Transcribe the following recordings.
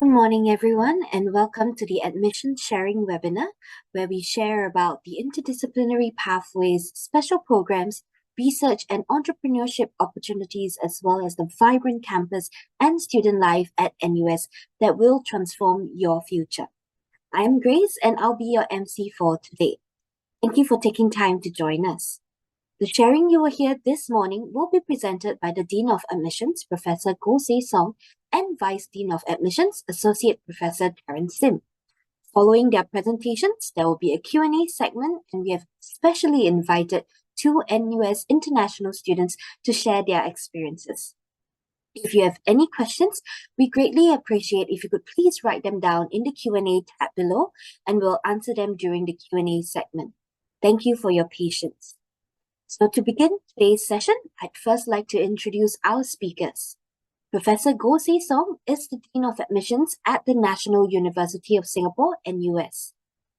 Good morning, everyone, and welcome to the Admission Sharing webinar, where we share about the interdisciplinary pathways, special programs, research and entrepreneurship opportunities, as well as the vibrant campus and student life at NUS that will transform your future. I am Grace, and I'll be your MC for today. Thank you for taking time to join us. The sharing you will hear this morning will be presented by the Dean of Admissions, Professor Goh Se Song, and Vice Dean of Admissions, Associate Professor Terence Sim. Following their presentations, there will be a Q&A segment, and we have specially invited two NUS international students to share their experiences. If you have any questions, we greatly appreciate if you could please write them down in the Q&A tab below, and we'll answer them during the Q&A segment. Thank you for your patience. So to begin today's session, I'd first like to introduce our speakers. Professor Goh Se Song is the Dean of Admissions at the National University of Singapore, NUS.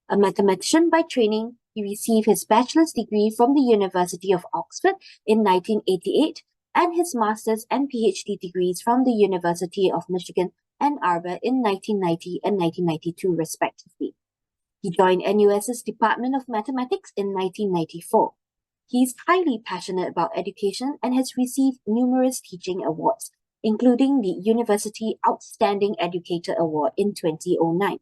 A mathematician by training, he received his bachelor's degree from the University of Oxford in 1988 and his master's and PhD degrees from the University of Michigan, Ann Arbor in 1990 and 1992 respectively. He joined NUS's Department of Mathematics in 1994. He is highly passionate about education and has received numerous teaching awards, including the University Outstanding Educator Award in 2009.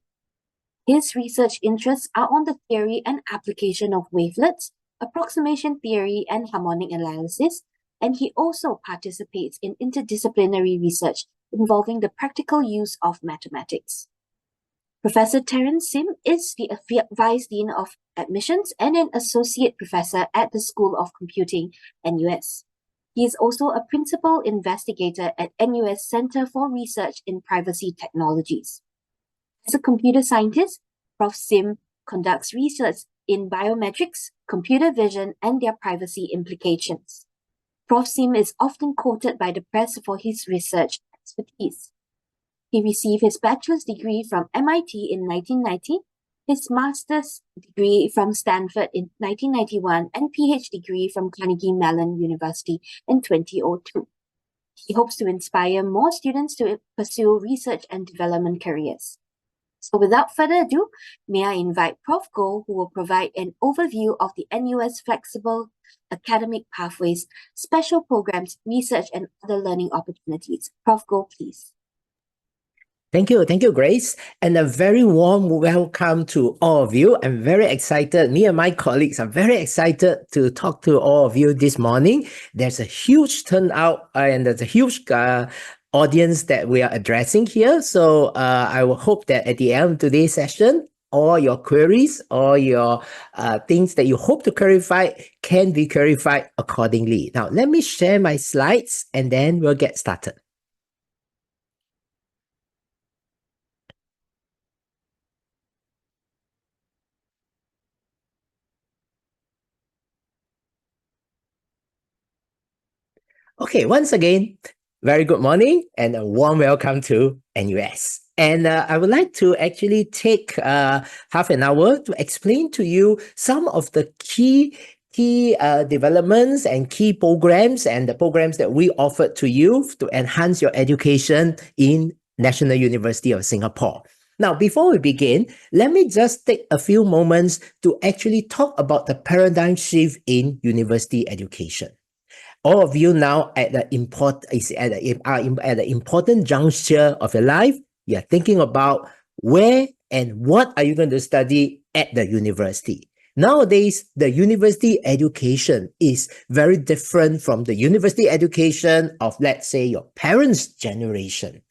His research interests are on the theory and application of wavelets, approximation theory, and harmonic analysis, and he also participates in interdisciplinary research involving the practical use of mathematics. Professor Terence Sim is the Vice Dean of Admissions and an Associate Professor at the School of Computing, NUS. He is also a Principal Investigator at NUS Center for Research in Privacy Technologies. As a computer scientist, Prof. Sim conducts research in biometrics, computer vision, and their privacy implications. Prof. Sim is often quoted by the press for his research expertise. He received his bachelor's degree from MIT in 1990, his master's degree from Stanford in 1991, and PhD degree from Carnegie Mellon University in 2002. He hopes to inspire more students to pursue research and development careers. So without further ado, may I invite Prof. Goh, who will provide an overview of the NUS flexible academic pathways, special programs, research, and other learning opportunities. Prof. Goh, please. Thank you, Grace, and a very warm welcome to all of you. I'm very excited. Me and my colleagues are very excited to talk to all of you this morning. There's a huge turnout and there's a huge audience that we are addressing here. So I will hope that at the end of today's session, all your queries, all your things that you hope to clarify can be clarified accordingly. Now, let me share my slides and then we'll get started. Okay, once again, very good morning and a warm welcome to NUS. And I would like to actually take half an hour to explain to you some of the key developments and key programs and the programs that we offered to you to enhance your education in National University of Singapore. Now, before we begin, let me just take a few moments to actually talk about the paradigm shift in university education. All of you now at the important juncture of your life. You're thinking about where and what are you going to study at the university. Nowadays, the university education is very different from the university education of, let's say, your parents' generation.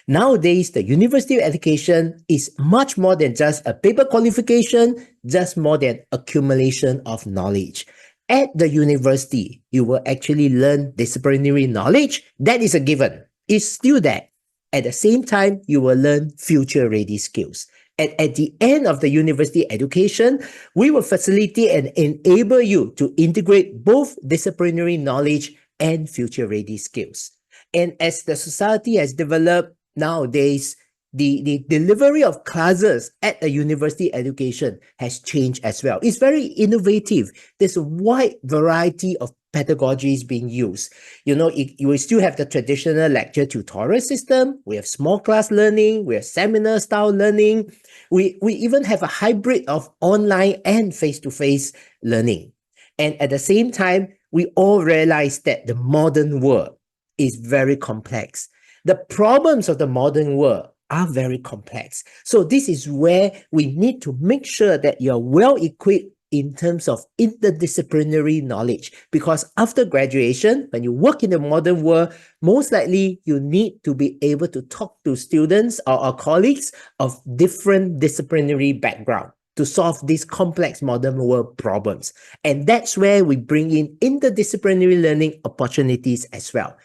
Nowadays, the university education is much more than just a paper qualification, just more than accumulation of knowledge. At the university, you will actually learn disciplinary knowledge. That is a given. It's still there. At the same time, you will learn future-ready skills. And at the end of the university education, we will facilitate and enable you to integrate both disciplinary knowledge and future-ready skills. And as the society has developed nowadays, the delivery of classes at a university education has changed as well. It's very innovative. There's a wide variety of pedagogies being used. You will still have the traditional lecture tutorial system. We have small class learning. We have seminar style learning. We even have a hybrid of online and face-to-face learning. And at the same time, we all realize that the modern world is very complex. The problems of the modern world are very complex. So this is where we need to make sure that you're well equipped in terms of interdisciplinary knowledge, because after graduation, when you work in the modern world, most likely you need to be able to talk to students or colleagues of different disciplinary background to solve these complex modern world problems. And that's where we bring in interdisciplinary learning opportunities as well.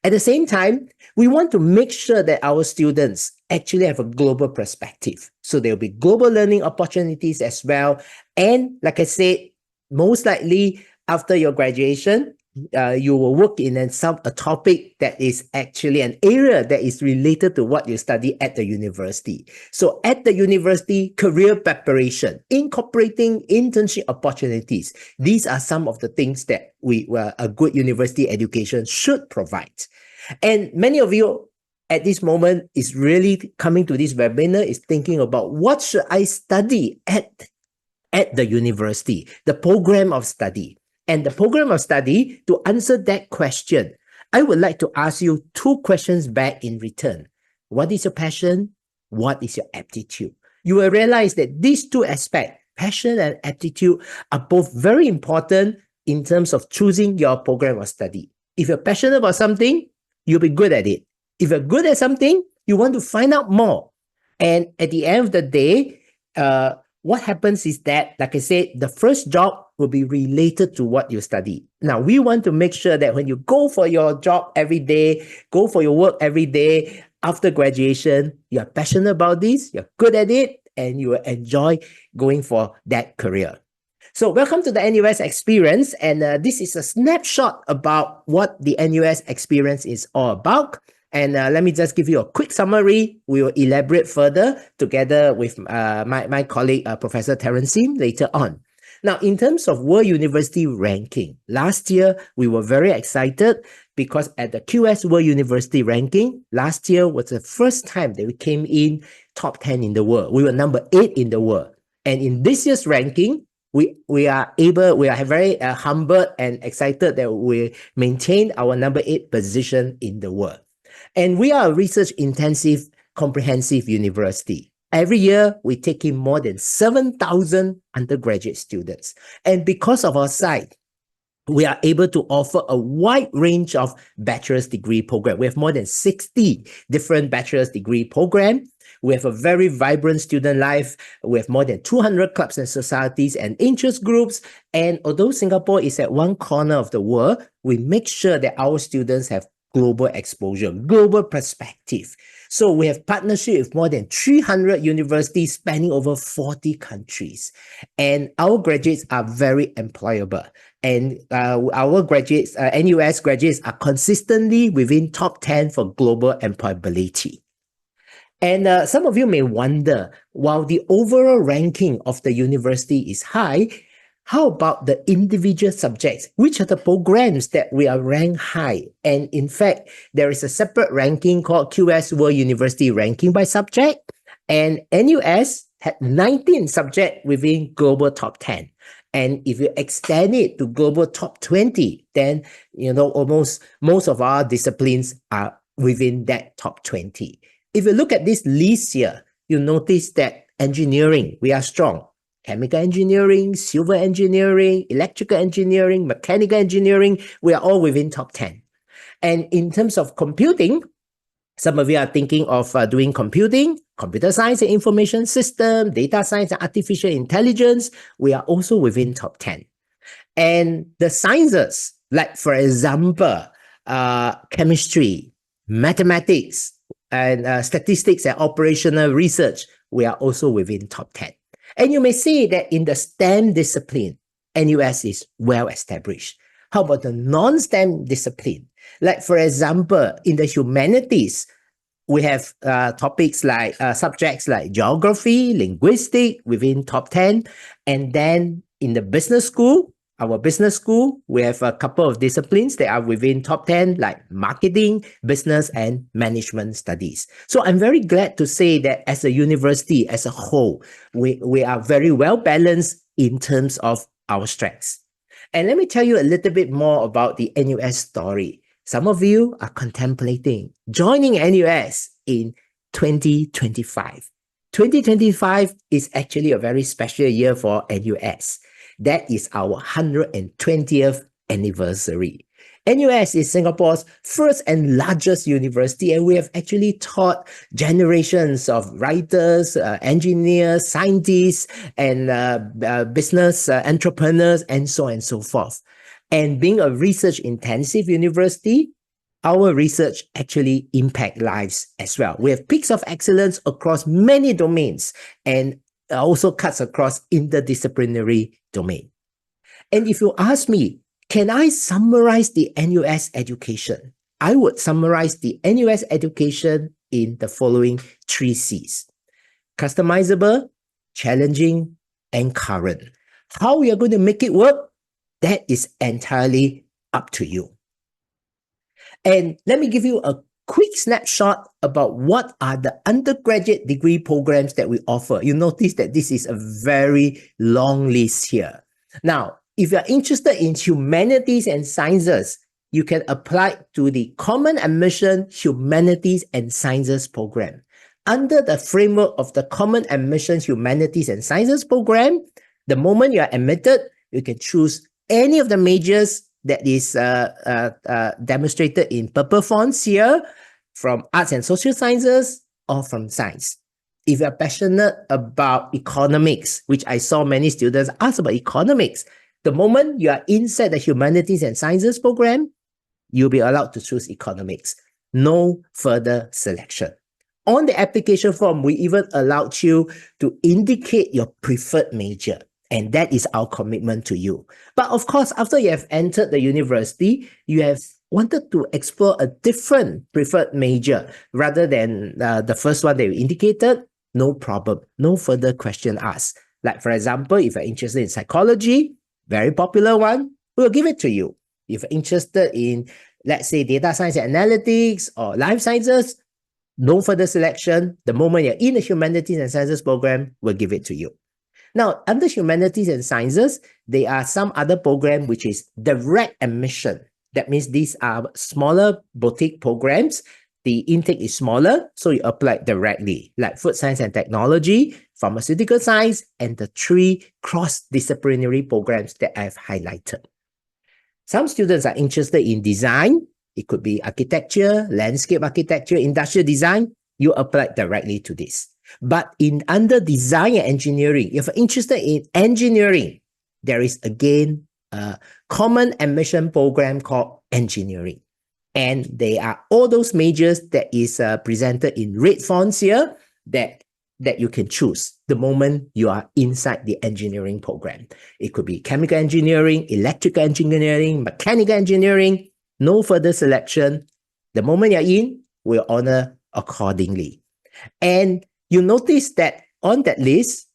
At the same time, we want to make sure that our students actually have a global perspective. So there'll be global learning opportunities as well. And like I said, most likely after your graduation, you will work in a topic that is actually an area that is related to what you study at the university. So at the university, career preparation, incorporating internship opportunities. These are some of the things that a good university education should provide. And many of you at this moment is really coming to this webinar is thinking about what should I study at the university, the program of study. And the program of study, to answer that question, I would like to ask you two questions back in return. What is your passion? What is your aptitude? You will realize that these two aspects, passion and aptitude, are both very important in terms of choosing your program of study. If you're passionate about something, you'll be good at it. If you're good at something, you want to find out more. And at the end of the day, what happens is that, like I said, the first job will be related to what you study. Now, we want to make sure that when you go for your job every day, go for your work every day, after graduation, you're passionate about this, you're good at it, and you will enjoy going for that career. So welcome to the NUS experience. And this is a snapshot about what the NUS experience is all about. And let me just give you a quick summary. We will elaborate further together with my colleague, Professor Terence later on. Now, in terms of World University ranking, last year, we were very excited because at the QS World University ranking, last year was the first time that we came in top 10 in the world. We were number 8 in the world. And in this year's ranking, we are very humbled and excited that we maintain our number 8 position in the world. And we are a research-intensive, comprehensive university. Every year, we take in more than 7,000 undergraduate students. And because of our size, we are able to offer a wide range of bachelor's degree programs. We have more than 60 different bachelor's degree programs. We have a very vibrant student life. We have more than 200 clubs and societies and interest groups. And although Singapore is at one corner of the world, we make sure that our students have global exposure, global perspective. So we have partnership with more than 300 universities spanning over 40 countries. And our graduates are very employable. And our graduates, NUS graduates, are consistently within top 10 for global employability. And some of you may wonder, while the overall ranking of the university is high, how about the individual subjects? Which are the programs that we are ranked high? And in fact, there is a separate ranking called QS World University Ranking by Subject. And NUS had 19 subjects within global top 10. And if you extend it to global top 20, then, almost most of our disciplines are within that top 20. If you look at this list here, you notice that engineering, we are strong. Chemical engineering, civil engineering, electrical engineering, mechanical engineering, we are all within top 10. And in terms of computing, some of you are thinking of doing computing, computer science and information system, data science and artificial intelligence, we are also within top 10. And the sciences, like for example, chemistry, mathematics, and statistics and operational research, we are also within top 10. And you may see that in the STEM discipline, NUS is well established. How about the non-STEM discipline? Like, for example, in the humanities, we have topics like subjects like geography, linguistic within top 10. And then in the business school, our business school, we have a couple of disciplines that are within top 10, like marketing, business, and management studies. So I'm very glad to say that as a university as a whole, we are very well balanced in terms of our strengths. And let me tell you a little bit more about the NUS story. Some of you are contemplating joining NUS in 2025. 2025 is actually a very special year for NUS. That is our 120th anniversary. NUS is Singapore's first and largest university, and we have actually taught generations of writers, engineers, scientists, and business entrepreneurs, and so on and so forth. And being a research-intensive university, our research actually impact lives as well. We have peaks of excellence across many domains and also cuts across interdisciplinary domain. And if you ask me, can I summarize the NUS education? I would summarize the NUS education in the following 3 C's. Customizable, challenging, and current. How we are going to make it work? That is entirely up to you. And let me give you a quick snapshot about what are the undergraduate degree programs that we offer. You notice that this is a very long list here. Now, if you're interested in humanities and sciences, you can apply to the Common Admission Humanities and Sciences program. Under the framework of the Common Admission Humanities and Sciences program, the moment you are admitted, you can choose any of the majors that is demonstrated in purple fonts here, from arts and social sciences or from science. If you're passionate about economics, which I saw many students ask about economics, the moment you are inside the humanities and sciences program, you'll be allowed to choose economics. No further selection. On the application form, we even allowed you to indicate your preferred major. And that is our commitment to you. But of course, after you have entered the university, you have wanted to explore a different preferred major rather than the first one that you indicated. No problem. No further question asked. Like, for example, if you're interested in psychology, very popular one, we'll give it to you. If you're interested in, let's say, data science and analytics or life sciences, no further selection. The moment you're in the humanities and sciences program, we'll give it to you. Now, under humanities and sciences, there are some other program which is direct admission. That means these are smaller boutique programs. The intake is smaller, so you apply directly, like food science and technology, pharmaceutical science, and the 3 cross-disciplinary programs that I've highlighted. Some students are interested in design. It could be architecture, landscape architecture, industrial design. You apply directly to this. But under design and engineering, if you're interested in engineering, there is again a common admission program called engineering. And they are all those majors that is presented in red fonts here that you can choose the moment you are inside the engineering program. It could be chemical engineering, electrical engineering, mechanical engineering, no further selection. The moment you're in, we'll honor accordingly. And you notice that on that list,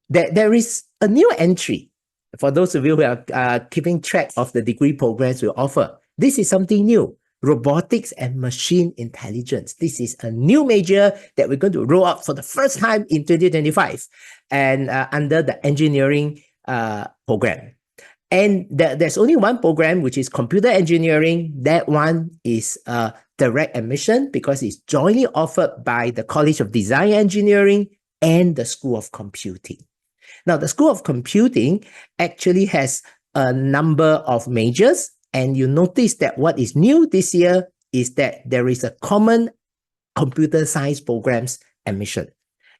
that there is a new entry. For those of you who are keeping track of the degree programs we offer, this is something new. Robotics and machine intelligence. This is a new major that we're going to roll out for the first time in 2025 and under the engineering program. And there's only one program, which is computer engineering. That one is direct admission because it's jointly offered by the College of Design Engineering and the School of Computing. Now, the School of Computing actually has a number of majors, and you notice that what is new this year is that there is a common computer science programs admission.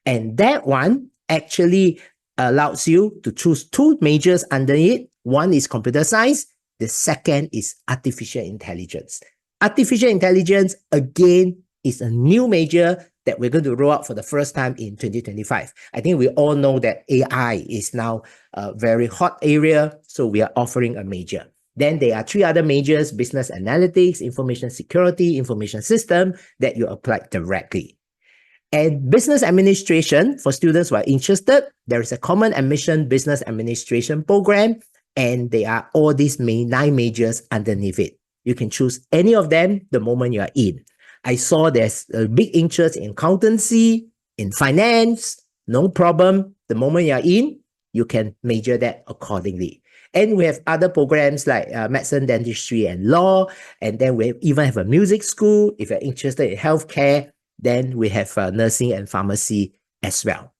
And that one actually allows you to choose 2 majors under it. One is computer science. The second is artificial intelligence. Artificial intelligence, again, is a new major that we're going to roll out for the first time in 2025. I think we all know that AI is now a very hot area, so we are offering a major. Then there are 3 other majors: business analytics, information security, information system, that you apply directly. And business administration, for students who are interested, there is a common admission business administration program, and there are all these 9 majors underneath it. You can choose any of them the moment you are in. I saw there's a big interest in accountancy, in finance. No problem. The moment you are in, you can major that accordingly. And we have other programs like medicine, dentistry, and law. And then we even have a music school. If you're interested in healthcare, then we have nursing and pharmacy as well.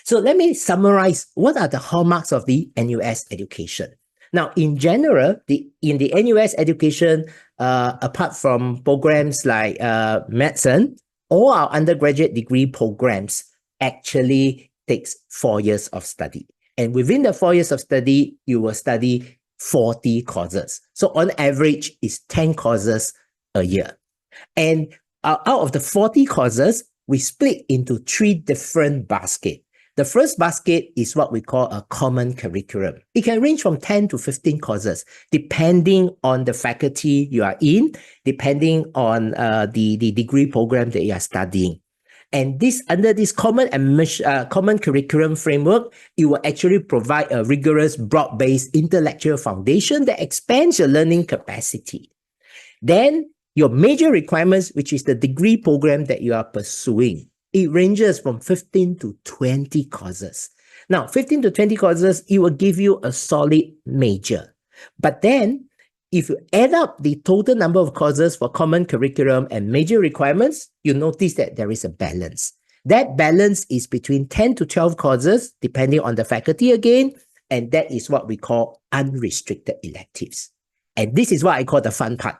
So let me summarize what are the hallmarks of the NUS education. Now, in general, in the NUS education, apart from programs like medicine, all our undergraduate degree programs actually takes 4 years of study. And within the 4 years of study, you will study 40 courses. So on average, it's 10 courses a year. And out of the 40 courses, we split into 3 different baskets. The first basket is what we call a common curriculum. It can range from 10 to 15 courses, depending on the faculty you are in, depending on the degree program that you are studying. And under this common curriculum framework, it will actually provide a rigorous, broad-based intellectual foundation that expands your learning capacity. Then your major requirements, which is the degree program that you are pursuing, it ranges from 15 to 20 courses. Now, 15 to 20 courses, it will give you a solid major. But then, if you add up the total number of courses for common curriculum and major requirements, you notice that there is a balance. That balance is between 10 to 12 courses, depending on the faculty again, and that is what we call unrestricted electives. And this is what I call the fun part.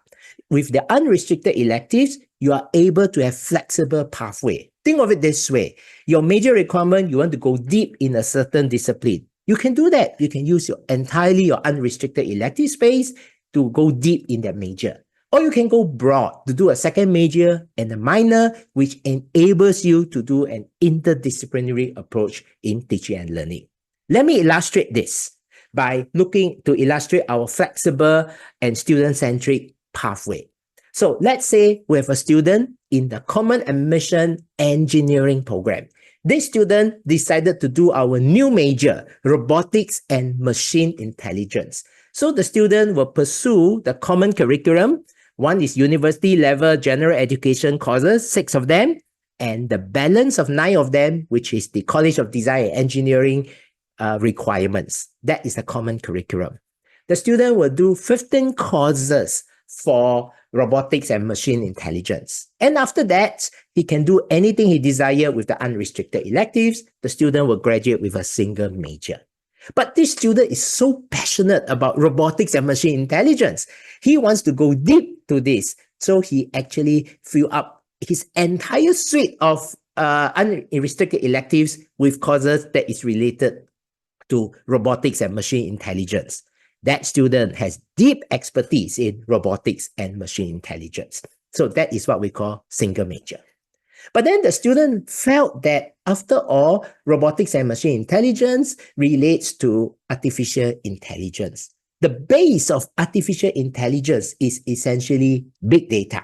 With the unrestricted electives, you are able to have flexible pathway. Think of it this way. Your major requirement, you want to go deep in a certain discipline. You can do that. You can use your unrestricted elective space to go deep in that major. Or you can go broad to do a second major and a minor, which enables you to do an interdisciplinary approach in teaching and learning. Let me illustrate this by looking to illustrate our flexible and student-centric pathway. So let's say we have a student in the common admission engineering program. This student decided to do our new major, robotics and machine intelligence. So the student will pursue the common curriculum. One is university level general education courses, 6 of them, and the balance of 9 of them, which is the College of Design and Engineering requirements. That is the common curriculum. The student will do 15 courses for robotics and machine intelligence. And after that, he can do anything he desires with the unrestricted electives. The student will graduate with a single major. But this student is so passionate about robotics and machine intelligence. He wants to go deep to this. So he actually fill up his entire suite of unrestricted electives with courses that is related to robotics and machine intelligence. That student has deep expertise in robotics and machine intelligence. So that is what we call single major. But then the student felt that after all, robotics and machine intelligence relates to artificial intelligence. The base of artificial intelligence is essentially big data.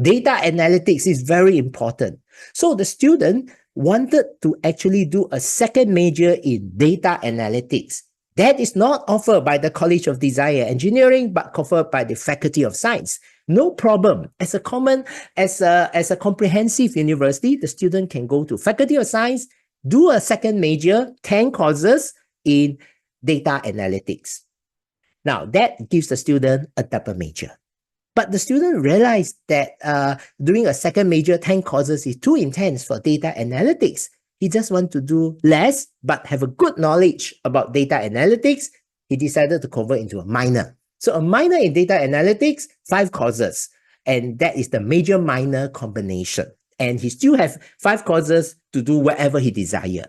Data analytics is very important. So the student wanted to actually do a second major in data analytics. That is not offered by the College of Design and Engineering, but offered by the Faculty of Science. No problem. As a comprehensive university, the student can go to Faculty of Science, do a second major, 10 courses in data analytics. Now, that gives the student a double major. But the student realized that doing a second major, 10 courses is too intense for data analytics. He just wants to do less, but have a good knowledge about data analytics. He decided to convert into a minor. So a minor in data analytics, 5 courses. And that is the major minor combination. And he still has 5 courses to do whatever he desires.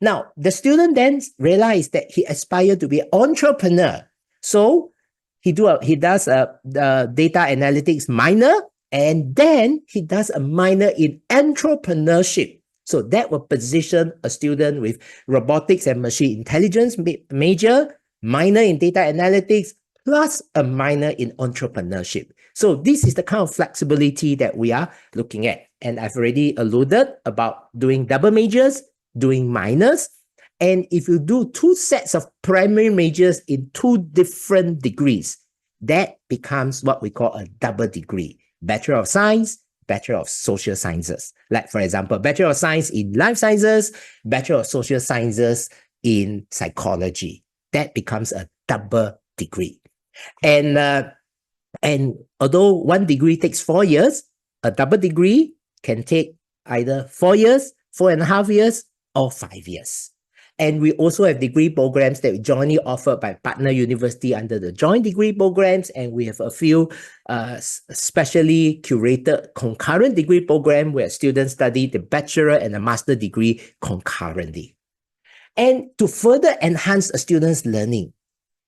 Now, the student then realized that he aspired to be an entrepreneur. So he does a data analytics minor, and then he does a minor in entrepreneurship. So that will position a student with robotics and machine intelligence major, minor in data analytics, plus a minor in entrepreneurship. So this is the kind of flexibility that we are looking at. And I've already alluded about doing double majors, doing minors. And if you do two sets of primary majors in two different degrees, that becomes what we call a double degree. Bachelor of Science, Bachelor of Social Sciences. Like, for example, Bachelor of Science in Life Sciences, Bachelor of Social Sciences in Psychology. That becomes a double degree. And although one degree takes 4 years, a double degree can take either 4 years, 4.5 years, or 5 years. And we also have degree programs that are jointly offered by partner university under the joint degree programs. And we have a few specially curated concurrent degree program where students study the bachelor and the master degree concurrently. And to further enhance a student's learning,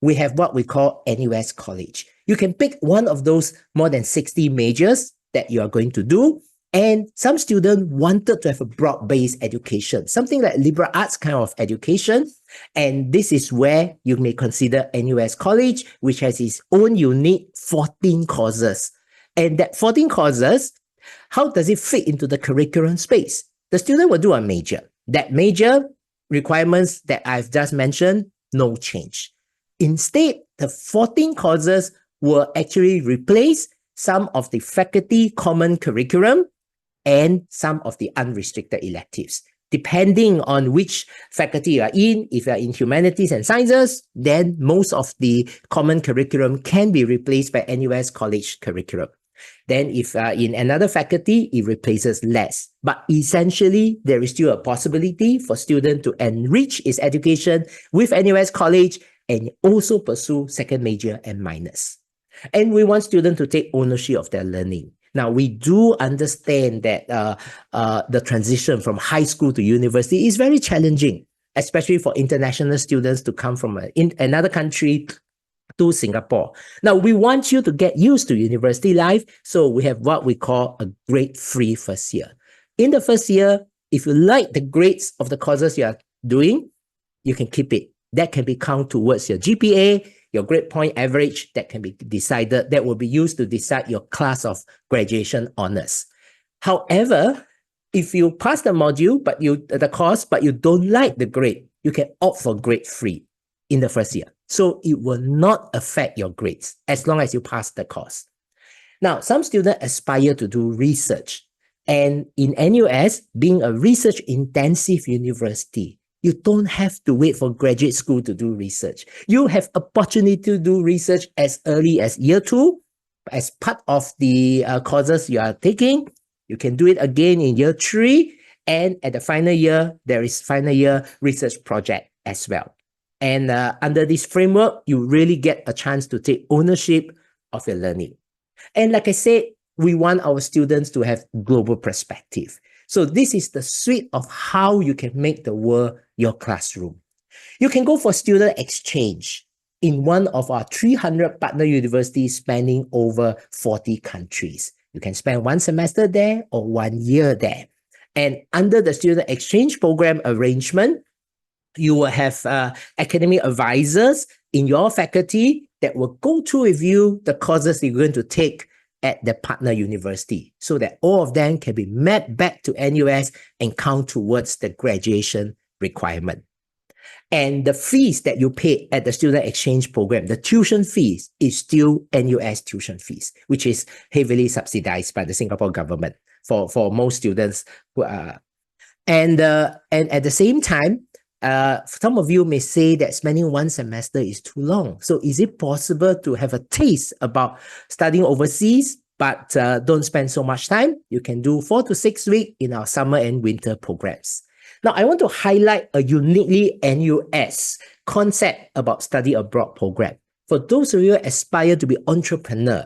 we have what we call NUS College. You can pick one of those more than 60 majors that you are going to do. And some students wanted to have a broad-based education, something like liberal arts kind of education. And this is where you may consider NUS College, which has its own unique 14 courses. And that 14 courses, how does it fit into the curriculum space? The student will do a major. That major requirements that I've just mentioned, no change. Instead, the 14 courses will actually replace some of the faculty common curriculum and some of the unrestricted electives. Depending on which faculty you are in, if you are in Humanities and Sciences, then most of the common curriculum can be replaced by NUS College curriculum. Then if in another faculty, it replaces less. But essentially, there is still a possibility for students to enrich its education with NUS College and also pursue second major and minors. And we want students to take ownership of their learning. Now, we do understand that the transition from high school to university is very challenging, especially for international students to come from another country to Singapore. Now, we want you to get used to university life, so we have what we call a grade-free first year. In the first year, if you like the grades of the courses you are doing, you can keep it. That can be counted towards your GPA, your grade point average, that can be decided, that will be used to decide your class of graduation honors. However, if you pass the module, the course, but you don't like the grade, you can opt for grade free in the first year. So it will not affect your grades as long as you pass the course. Now, some students aspire to do research. And in NUS, being a research-intensive university, you don't have to wait for graduate school to do research. You have opportunity to do research as early as year 2, as part of the courses you are taking. You can do it again in year 3. And at the final year, there is final year research project as well. And under this framework, you really get a chance to take ownership of your learning. And like I said, we want our students to have global perspective. So this is the suite of how you can make the world your classroom. You can go for student exchange in one of our 300 partner universities spanning over 40 countries. You can spend 1 semester there or 1 year there. And under the student exchange program arrangement, you will have academic advisors in your faculty that will go through with you the courses you're going to take at the partner university so that all of them can be mapped back to NUS and count towards the graduation requirement. And the fees that you pay at the student exchange program, the tuition fees, is still NUS tuition fees, which is heavily subsidized by the Singapore government for most students. And at the same time, some of you may say that spending 1 semester is too long. So is it possible to have a taste about studying overseas, but don't spend so much time? You can do 4 to 6 weeks in our summer and winter programs. Now, I want to highlight a uniquely NUS concept about study abroad program. For those of you who aspire to be entrepreneur,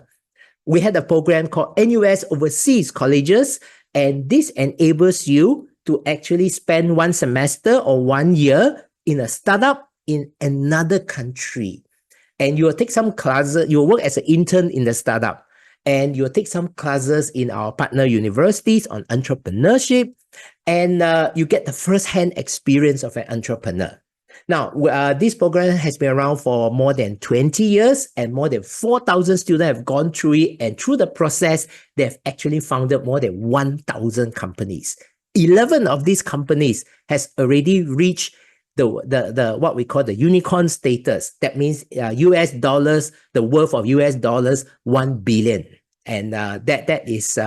we had a program called NUS Overseas Colleges, and this enables you to actually spend 1 semester or 1 year in a startup in another country. And you will take some classes, you will work as an intern in the startup, and you'll take some classes in our partner universities on entrepreneurship, and you get the first-hand experience of an entrepreneur. Now, this program has been around for more than 20 years and more than 4,000 students have gone through it. And through the process, they've actually founded more than 1,000 companies. 11 of these companies has already reached the what we call the unicorn status. That means US dollars, the worth of US dollars, 1 billion. And that is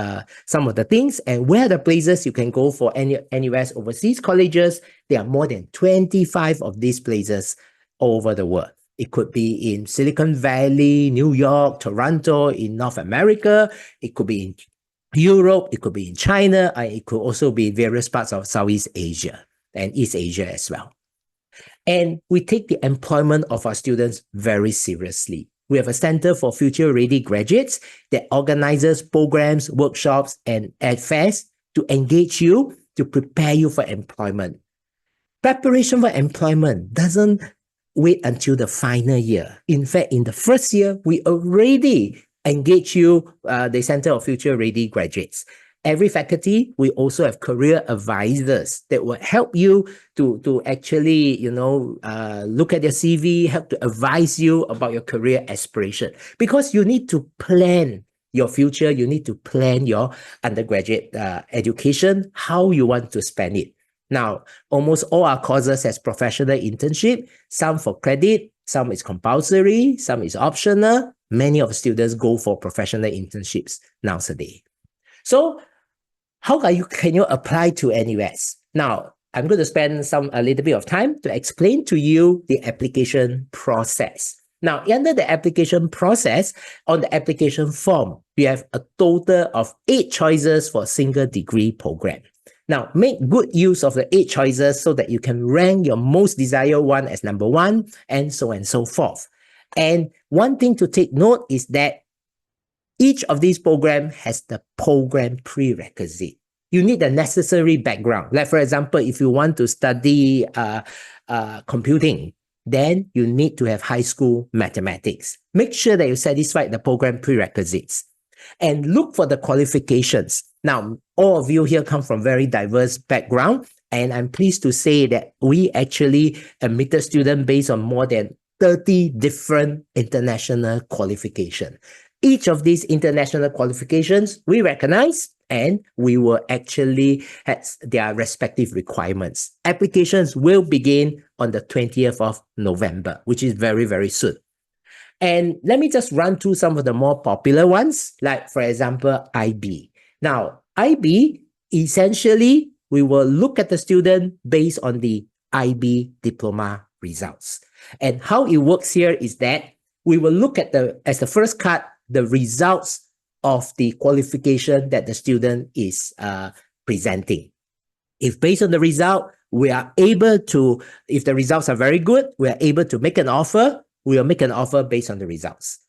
some of the things. And where are the places you can go for NUS overseas colleges? There are more than 25 of these places over the world. It could be in Silicon Valley, New York, Toronto, in North America. It could be in Europe. It could be in China. It could also be in various parts of Southeast Asia and East Asia as well. And we take the employment of our students very seriously. We have a Center for Future Ready Graduates that organizes programs, workshops, and fairs to engage you, to prepare you for employment. Preparation for employment doesn't wait until the final year. In fact, in the first year, we already engage you, the Center of Future Ready Graduates. Every faculty, we also have career advisors that will help you to actually, look at your CV, help to advise you about your career aspiration. Because you need to plan your future, you need to plan your undergraduate education, how you want to spend it. Now, almost all our courses has professional internship, some for credit, some is compulsory, some is optional. Many of the students go for professional internships nowadays. So, how can you apply to NUS? Now, I'm going to spend a little bit of time to explain to you the application process. Now, under the application process, on the application form, we have a total of 8 choices for a single degree program. Now, make good use of the 8 choices so that you can rank your most desired one as number 1 and so forth. And one thing to take note is that each of these programs has the program prerequisite. You need the necessary background. Like, for example, if you want to study computing, then you need to have high school mathematics. Make sure that you satisfy the program prerequisites. And look for the qualifications. Now, all of you here come from very diverse background, and I'm pleased to say that we actually admitted students based on more than 30 different international qualifications. Each of these international qualifications we recognize, and we will actually have their respective requirements. Applications will begin on the 20th of November, which is very, very soon. And let me just run through some of the more popular ones, like, for example, IB. Now, IB, essentially, we will look at the student based on the IB diploma results. And how it works here is that we will look at as the first cut, the results of the qualification that the student is presenting. If based on the result, we are able to, if the results are very good, we are able to make an offer. We will make an offer based on the results.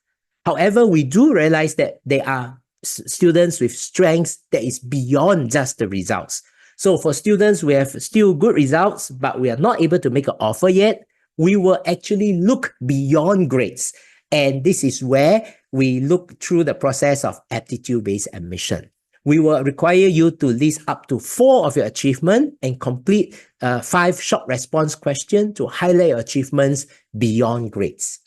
However, we do realize that there are students with strengths that is beyond just the results. So for students, we have still good results, but we are not able to make an offer yet. We will actually look beyond grades. And this is where we look through the process of aptitude-based admission. We will require you to list up to 4 of your achievements and complete 5 short response questions to highlight your achievements beyond grades.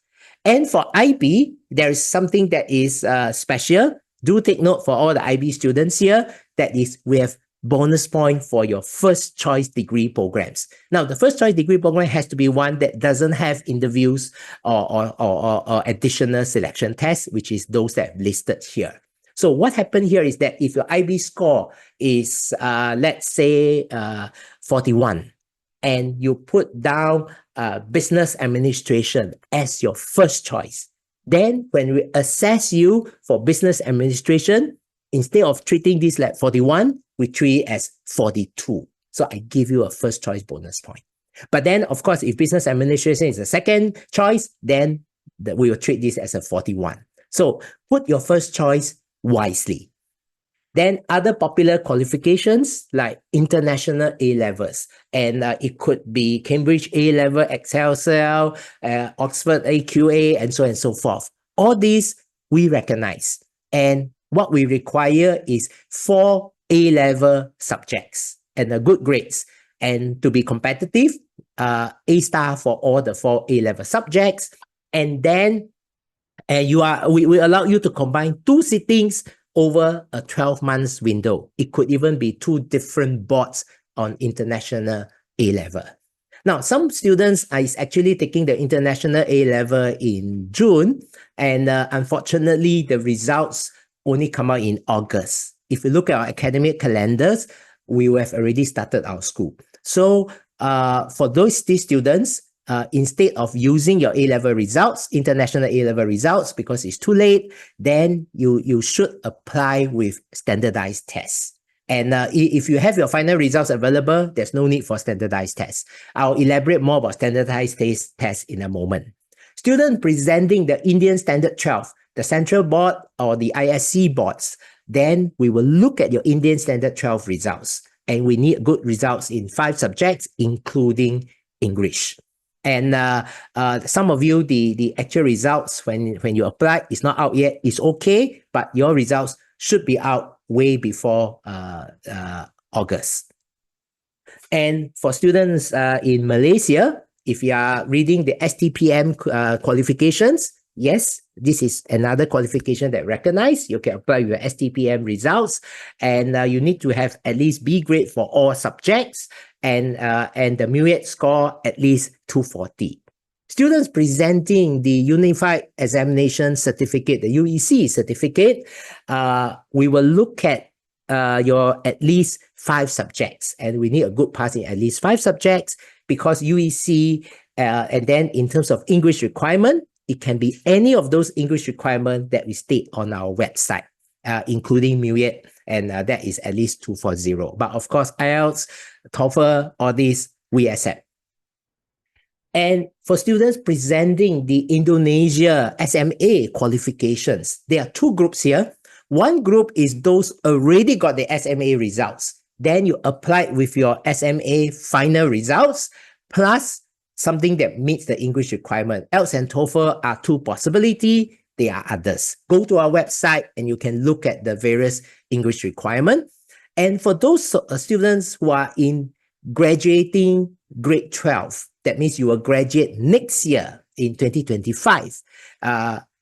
And for IB, there is something that is special. Do take note for all the IB students here, that is, we have bonus point for your first choice degree programs. Now, the first choice degree program has to be one that doesn't have interviews or additional selection tests, which is those that I've listed here. So what happened here is that if your IB score is, let's say, 41, and you put down business administration as your first choice, then when we assess you for business administration, instead of treating this like 41, we treat it as 42. So I give you a first choice bonus point. But then, of course, if business administration is the second choice, then we will treat this as a 41. So put your first choice wisely. Then other popular qualifications like international A-levels, and it could be Cambridge A-level, Excelsior, Oxford AQA, and so forth. All these we recognize. And what we require is 4 A-level subjects and good grades. And to be competitive, A star for all the 4 A-level subjects. And then we allow you to combine 2 sittings over a 12 months window. It could even be 2 different boards on international A-level. Now, some students are actually taking the international A-level in June, and unfortunately, the results only come out in August. If you look at our academic calendars, we have already started our school. So for these students, instead of using your A-level results, international A-level results, because it's too late, then you should apply with standardized tests. And if you have your final results available, there's no need for standardized tests. I'll elaborate more about standardized tests in a moment. Students presenting the Indian Standard 12, the Central Board or the ISC boards, then we will look at your Indian Standard 12 results. And we need good results in 5 subjects, including English. And some of you, the actual results when you apply is not out yet. It's okay, but your results should be out way before August. And for students in Malaysia, if you are reading the STPM qualifications, yes, this is another qualification that recognized. You can apply your STPM results, and you need to have at least B grade for all subjects, and the myriad score at least 240. Students presenting the Unified Examination Certificate, the UEC certificate, we will look at your at least 5 subjects, and we need a good pass in at least 5 subjects, because UEC, and then in terms of English requirement, it can be any of those English requirements that we state on our website, including myriad, and that is at least 240. But of course, IELTS, TOEFL, all these we accept. And for students presenting the Indonesia SMA qualifications, there are 2 groups here. One group is those already got the SMA results. Then you apply with your SMA final results, plus something that meets the English requirement. IELTS and TOEFL are 2 possibilities. There are others. Go to our website and you can look at the various English requirements. And for those students who are in graduating grade 12, that means you will graduate next year in 2025,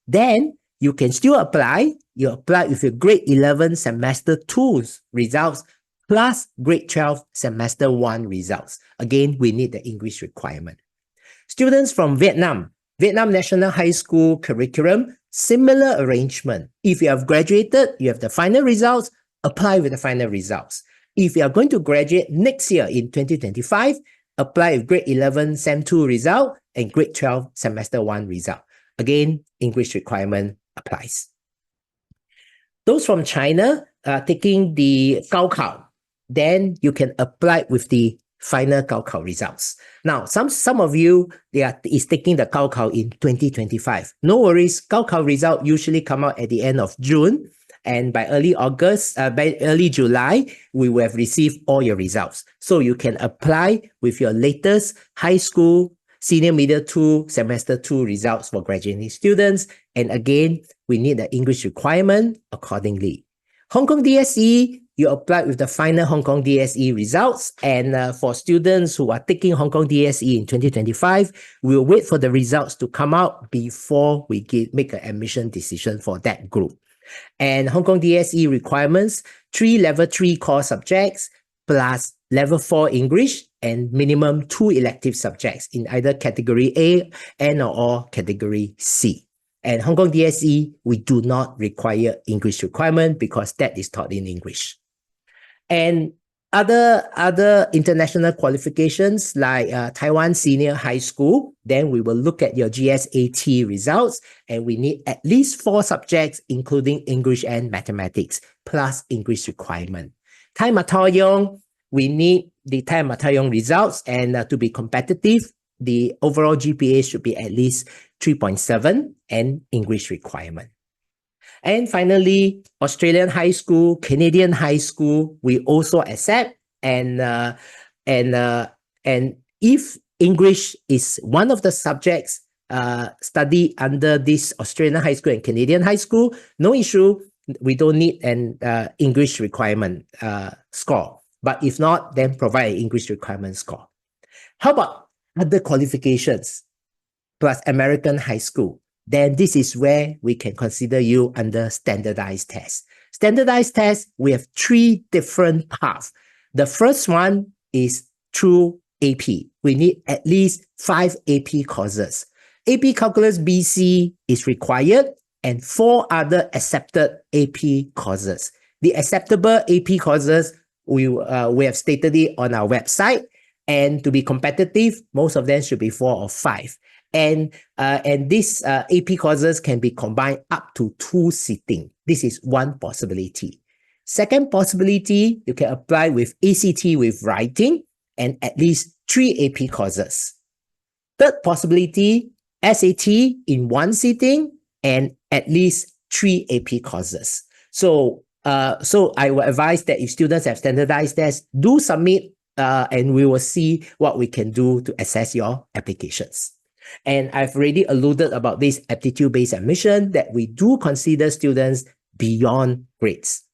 then you can still apply. You apply with your grade 11 semester 2 results plus grade 12 semester 1 results. Again, we need the English requirement. Students from Vietnam National High School curriculum, similar arrangement. If you have graduated, you have the final results, apply with the final results. If you are going to graduate next year in 2025, apply with grade 11 Sem 2 result and grade 12 semester 1 result. Again, English requirement applies. Those from China taking the Gaokao, then you can apply with the final Gaokao results. Now, some of you is taking the Gaokao in 2025. No worries, Gaokao result usually come out at the end of June, and by early July, we will have received all your results. So you can apply with your latest high school, senior middle 2, semester 2 results for graduating students. And again, we need the English requirement accordingly. Hong Kong DSE, you apply with the final Hong Kong DSE results. And for students who are taking Hong Kong DSE in 2025, we'll wait for the results to come out before we make an admission decision for that group. And Hong Kong DSE requirements, 3 level 3 core subjects plus level 4 English and minimum 2 elective subjects in either category A and/or category C. And Hong Kong DSE, we do not require English requirement because that is taught in English. And other international qualifications like Taiwan Senior High School, then we will look at your GSAT results, and we need at least 4 subjects, including English and mathematics, plus English requirement. Thai Matayong, we need the Thai Matayong results, and to be competitive, the overall GPA should be at least 3.7 and English requirement. And finally, Australian high school, Canadian high school, we also accept. And if English is one of the subjects studied under this Australian high school and Canadian high school, no issue. We don't need an English requirement score. But if not, then provide an English requirement score. How about other qualifications plus American high school? Then this is where we can consider you under standardized tests. Standardized tests, we have 3 different paths. The first one is through AP. We need at least 5 AP courses. AP Calculus BC is required and 4 other accepted AP courses. The acceptable AP courses, we have stated it on our website. And to be competitive, most of them should be 4 or 5. And these AP courses can be combined up to 2 sitting. This is one possibility. Second possibility, you can apply with ACT with writing and at least 3 AP courses. Third possibility, SAT in 1 sitting and at least 3 AP courses. So I will advise that if students have standardized tests, do submit and we will see what we can do to assess your applications. And I've already alluded about this aptitude-based admission that we do consider students beyond grades.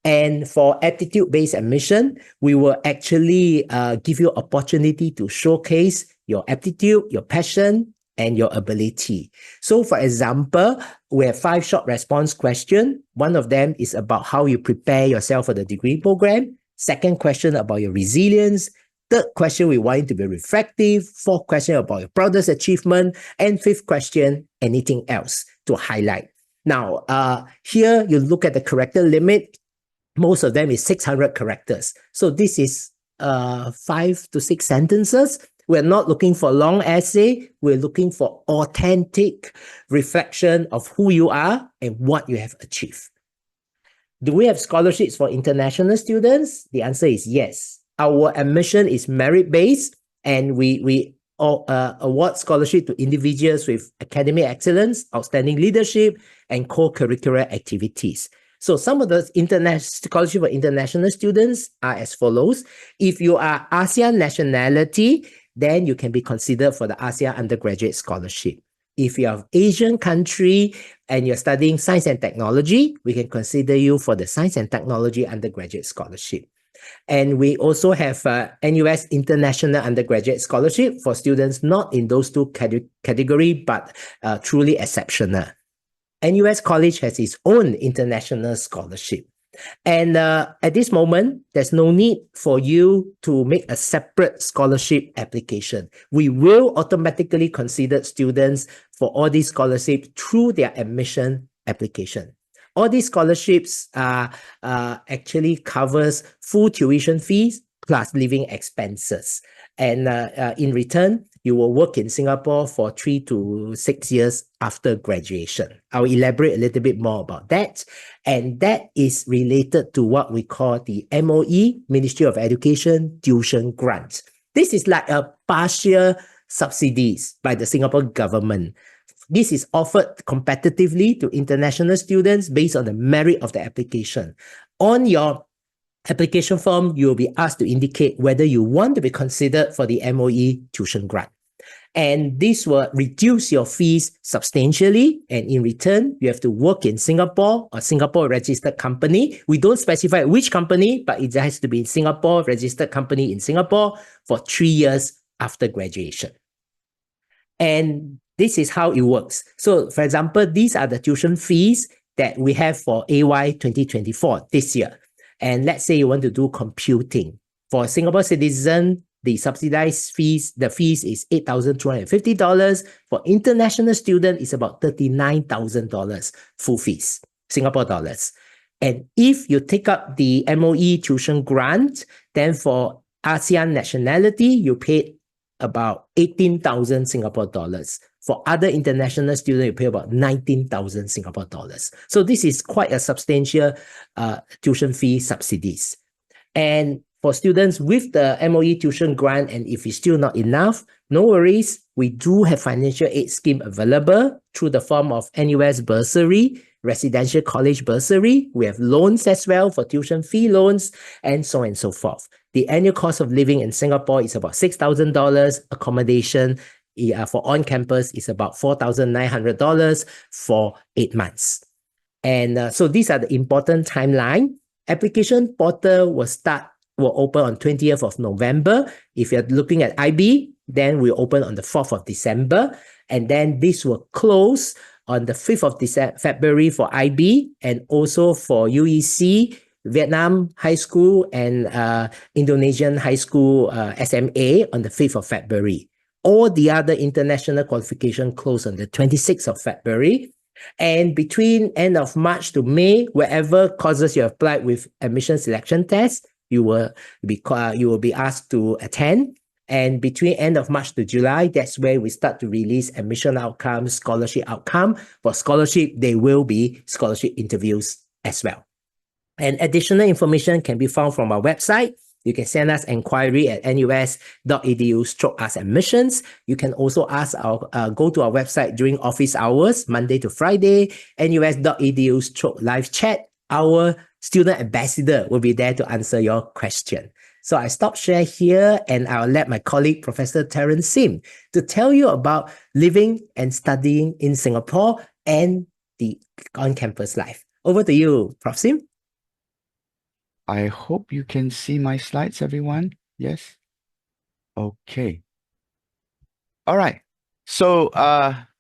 And for aptitude-based admission, we will actually give you opportunity to showcase your aptitude, your passion, and your ability. So for example, we have 5 short response questions. One of them is about how you prepare yourself for the degree program. Second question about your resilience. Third question, we want you to be reflective. Fourth question about your proudest achievement. And fifth question, anything else to highlight. Now, here you look at the character limit. Most of them is 600 characters. So this is 5 to 6 sentences. We're not looking for long essay. We're looking for authentic reflection of who you are and what you have achieved. Do we have scholarships for international students? The answer is yes. Our admission is merit-based, and we award scholarship to individuals with academic excellence, outstanding leadership, and co-curricular activities. So some of the scholarship for international students are as follows. If you are ASEAN nationality, then you can be considered for the ASEAN undergraduate scholarship. If you are Asian country and you're studying science and technology, we can consider you for the science and technology undergraduate scholarship. And we also have NUS International Undergraduate Scholarship for students not in those 2 categories, but truly exceptional. NUS College has its own international scholarship. And at this moment, there's no need for you to make a separate scholarship application. We will automatically consider students for all these scholarships through their admission application. All these scholarships actually covers full tuition fees plus living expenses. And in return, you will work in Singapore for 3 to 6 years after graduation. I'll elaborate a little bit more about that. And that is related to what we call the MOE, Ministry of Education Tuition Grant. This is like a partial subsidies by the Singapore government. This is offered competitively to international students based on the merit of the application. On your application form, you will be asked to indicate whether you want to be considered for the MOE tuition grant. And this will reduce your fees substantially. And in return, you have to work in Singapore or Singapore registered company. We don't specify which company, but it has to be Singapore registered company in Singapore for 3 years after graduation. And this is how it works. So for example, these are the tuition fees that we have for AY 2024 this year. And let's say you want to do computing. For a Singapore citizen, the subsidized fees, the fees is $8,250. For international student, it's about $39,000 full fees, Singapore dollars. And if you take up the MOE tuition grant, then for ASEAN nationality, you pay about 18,000 Singapore dollars. For other international students, you pay about 19,000 Singapore dollars. So this is quite a substantial tuition fee subsidies. And for students with the MOE tuition grant, and if it's still not enough, no worries. We do have financial aid scheme available through the form of NUS bursary, residential college bursary. We have loans as well for tuition fee loans, and so on and so forth. The annual cost of living in Singapore is about $6,000. Accommodation for on-campus is about $4,900 for 8 months. And so these are the important timeline. Application portal will start will open on 20th of November. If you're looking at IB, then we open on the 4th of December. And then this will close on the 5th of February for IB, and also for UEC, Vietnam High School, and Indonesian High School SMA on the 5th of February. All the other international qualification close on the 26th of February. And between end of March to May, wherever courses you applied with admission selection test, you will be asked to attend. And between end of March to July, that's where we start to release admission outcomes, scholarship outcome. For scholarship, there will be scholarship interviews as well. And additional information can be found from our website. You can send us inquiry at nus.edu/ask-admissions. You can also go to our website during office hours, Monday to Friday, nus.edu/live chat. Our student ambassador will be there to answer your question. So I stop share here, and I'll let my colleague, Professor Terence Sim, to tell you about living and studying in Singapore and the on-campus life. Over to you, Prof. Sim. I hope you can see my slides, everyone. Yes? Okay. All right. So,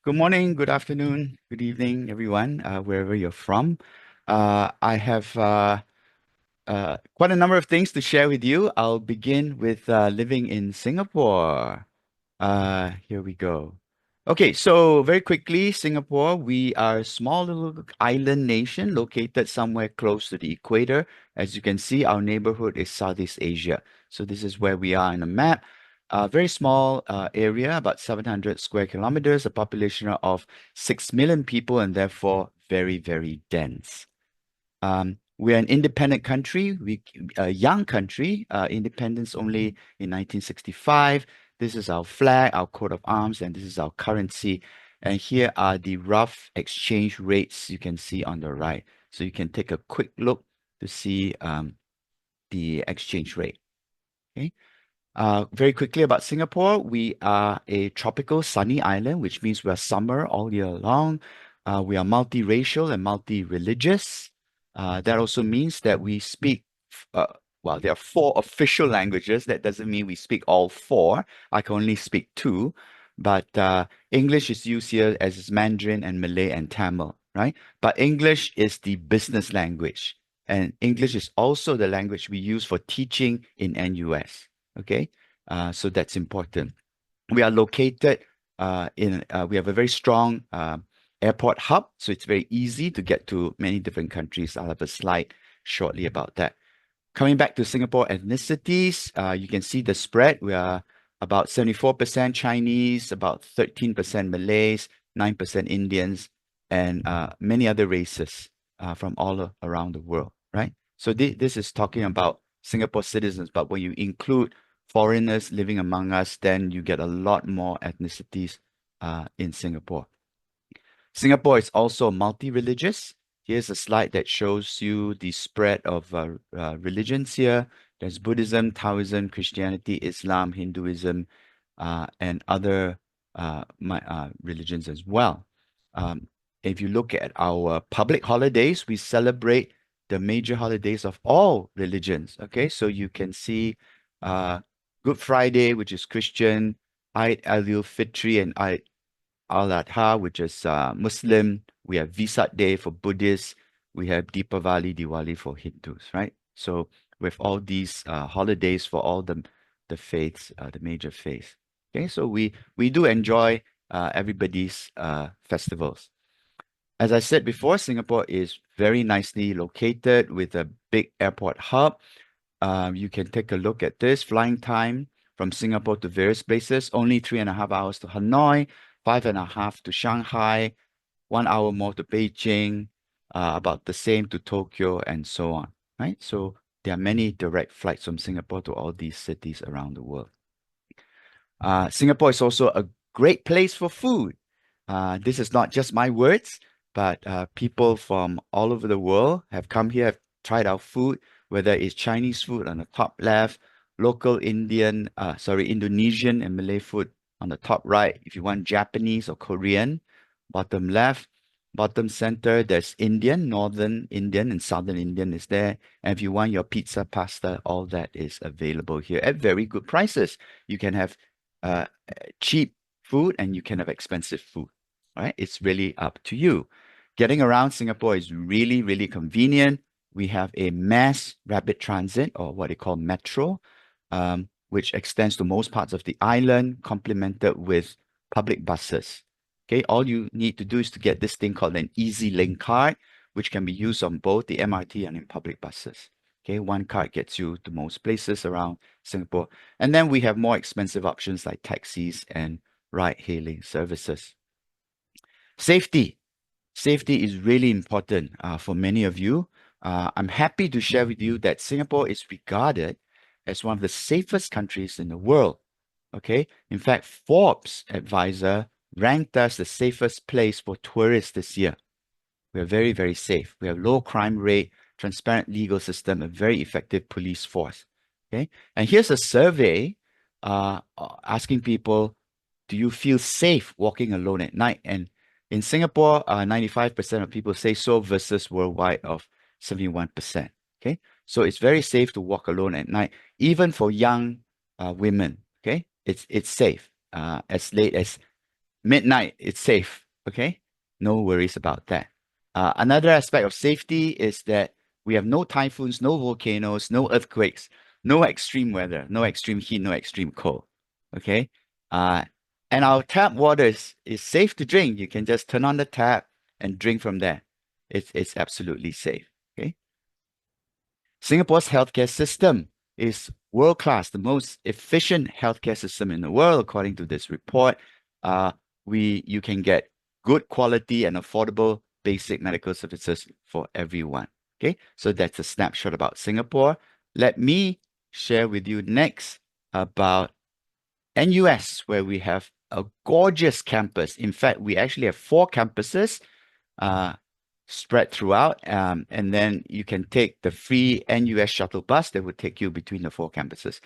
good morning, good afternoon, good evening, everyone, wherever you're from. I have quite a number of things to share with you. I'll begin with living in Singapore. Here we go. Okay, so very quickly, Singapore, we are a small little island nation located somewhere close to the equator. As you can see, our neighborhood is Southeast Asia. So this is where we are in the map. A very small area, about 700 square kilometers, a population of 6 million people, and therefore very, very dense. We're an independent country, a young country, independence only in 1965. This is our flag, our coat of arms, and this is our currency. And here are the rough exchange rates you can see on the right. So you can take a quick look to see the exchange rate. Okay. Very quickly about Singapore, we are a tropical sunny island, which means we are summer all year long. We are multiracial and multi-religious. That also means that we speak, well, there are 4 official languages. That doesn't mean we speak all 4. I can only speak 2. But English is used here as is Mandarin and Malay and Tamil, right? But English is the business language. And English is also the language we use for teaching in NUS. Okay, so that's important. We are located we have a very strong airport hub, so it's very easy to get to many different countries. I'll have a slide shortly about that. Coming back to Singapore ethnicities, you can see the spread. We are about 74% Chinese, about 13% Malays, 9% Indians, and many other races from all around the world, right? So this is talking about Singapore citizens, but when you include foreigners living among us, then you get a lot more ethnicities in Singapore. Singapore is also multi-religious. Here's a slide that shows you the spread of religions here. There's Buddhism, Taoism, Christianity, Islam, Hinduism, and other religions as well. If you look at our public holidays, we celebrate the major holidays of all religions. Okay, so you can see Good Friday, which is Christian, Eid al-Fitr and Eid al-Adha, which is Muslim. We have Vesak Day for Buddhists. We have Deepavali, Diwali for Hindus, right? So with all these holidays for all the faiths, the major faiths. Okay, so we do enjoy everybody's festivals. As I said before, Singapore is very nicely located with a big airport hub. You can take a look at this flying time from Singapore to various places, only 3.5 hours to Hanoi, 5.5 to Shanghai, 1 hour more to Beijing, about the same to Tokyo, and so on, right? So there are many direct flights from Singapore to all these cities around the world. Singapore is also a great place for food. This is not just my words, but people from all over the world have come here, have tried our food, whether it's Chinese food on the top left, local Indonesian and Malay food on the top right. If you want Japanese or Korean, bottom left, Bottom center, there's Indian, Northern Indian and Southern Indian is there. And if you want your pizza, pasta, all that is available here at very good prices. You can have cheap food and you can have expensive food. All right, it's really up to you. Getting around Singapore is really, really convenient. We have a mass rapid transit, or what they call metro, which extends to most parts of the island, complemented with public buses. Okay, all you need to do is to get this thing called an Easy Link card, which can be used on both the MRT and in public buses. Okay, one card gets you to most places around Singapore. And then we have more expensive options like taxis and ride-hailing services. Safety. Safety is really important for many of you. I'm happy to share with you that Singapore is regarded as one of the safest countries in the world. Okay, in fact, Forbes advisor ranked us the safest place for tourists this year. We are very, very safe. We have low crime rate, transparent legal system, a very effective police force. Okay, and here's a survey asking people, do you feel safe walking alone at night? And in Singapore, 95% of people say so versus worldwide of 71%. Okay, so it's very safe to walk alone at night, even for young women. Okay, it's safe. As late as midnight, it's safe. Okay, no worries about that. Another aspect of safety is that we have no typhoons, no volcanoes, no earthquakes, no extreme weather, no extreme heat, no extreme cold. Okay, and our tap water is safe to drink. You can just turn on the tap and drink from there. It's absolutely safe. Okay. Singapore's healthcare system is world-class, the most efficient healthcare system in the world, according to this report. You can get good quality and affordable basic medical services for everyone. Okay, so that's a snapshot about Singapore. Let me share with you next about NUS, where we have a gorgeous campus. In fact, we actually have 4 campuses spread throughout, and then you can take the free NUS shuttle bus that would take you between the 4 campuses.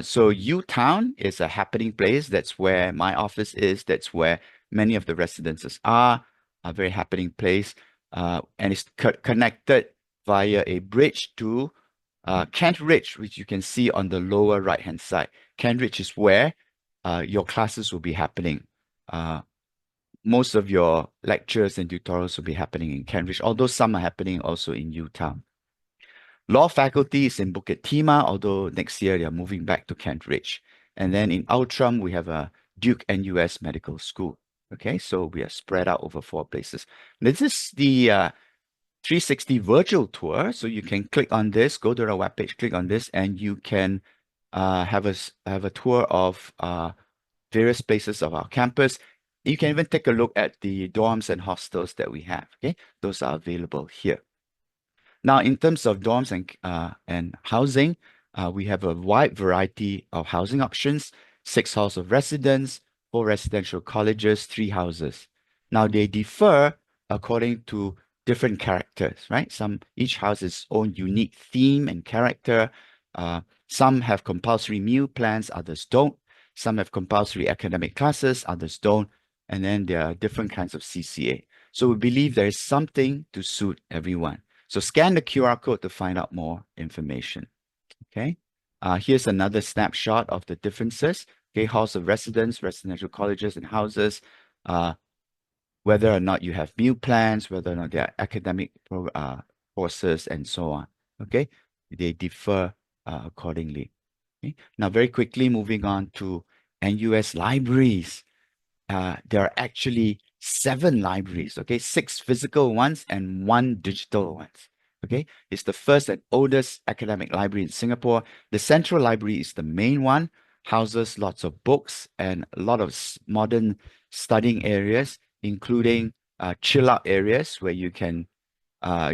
So U-Town is a happening place. That's where my office is. That's where many of the residences are. A very happening place, and it's connected via a bridge to Kent Ridge, which you can see on the lower right-hand side. Kent Ridge is where your classes will be happening. Most of your lectures and tutorials will be happening in Kent Ridge, although some are happening also in U-Town. Law faculty is in Bukit Timah, although next year they are moving back to Kent Ridge. And then in Outram, we have a Duke NUS Medical School. Okay, so we are spread out over 4 places. This is the 360 virtual tour. So you can click on this, go to our webpage, click on this, and you can have a tour of various places of our campus. You can even take a look at the dorms and hostels that we have. Okay, those are available here. Now, in terms of dorms and housing, we have a wide variety of housing options: 6 halls of residence, 4 residential colleges, 3 houses. Now, they differ according to different characters, right? Each house has its own unique theme and character. Some have compulsory meal plans, others don't. Some have compulsory academic classes, others don't. And then there are different kinds of CCA. So we believe there is something to suit everyone. So scan the QR code to find out more information. Okay. Here's another snapshot of the differences. Okay, halls of residence, residential colleges and houses. Whether or not you have meal plans, whether or not there are academic courses, and so on. Okay, they differ accordingly. Okay? Now, very quickly, moving on to NUS libraries. There are actually 7 libraries, okay, 6 physical ones and 1 digital ones. Okay, it's the first and oldest academic library in Singapore. The central library is the main one, houses lots of books and a lot of modern studying areas, including chill out areas where you can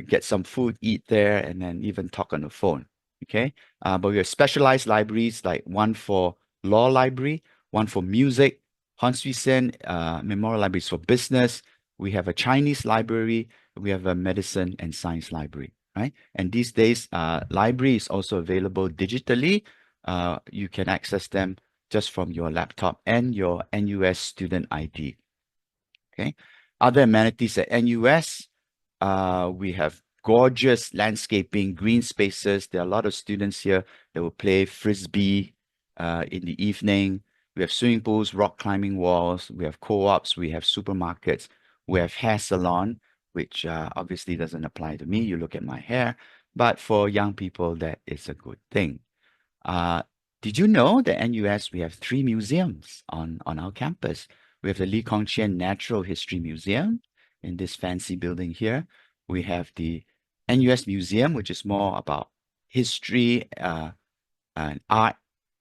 get some food, eat there, and then even talk on the phone. Okay, but we have specialized libraries, like one for law library, one for music, Hon Swee Sen Memorial Libraries for business. We have a Chinese library. We have a medicine and science library, right? And these days, library is also available digitally. You can access them just from your laptop and your NUS student ID. Okay. Other amenities at NUS, we have gorgeous landscaping, green spaces. There are a lot of students here that will play frisbee in the evening. We have swimming pools, rock climbing walls. We have co-ops. We have supermarkets. We have hair salon, which obviously doesn't apply to me. You look at my hair. But for young people, that is a good thing. Uh, did you know that NUS, we have 3 museums on our campus? We have the Lee Kong Chian Natural History Museum in this fancy building here. We have the NUS Museum, which is more about history and art.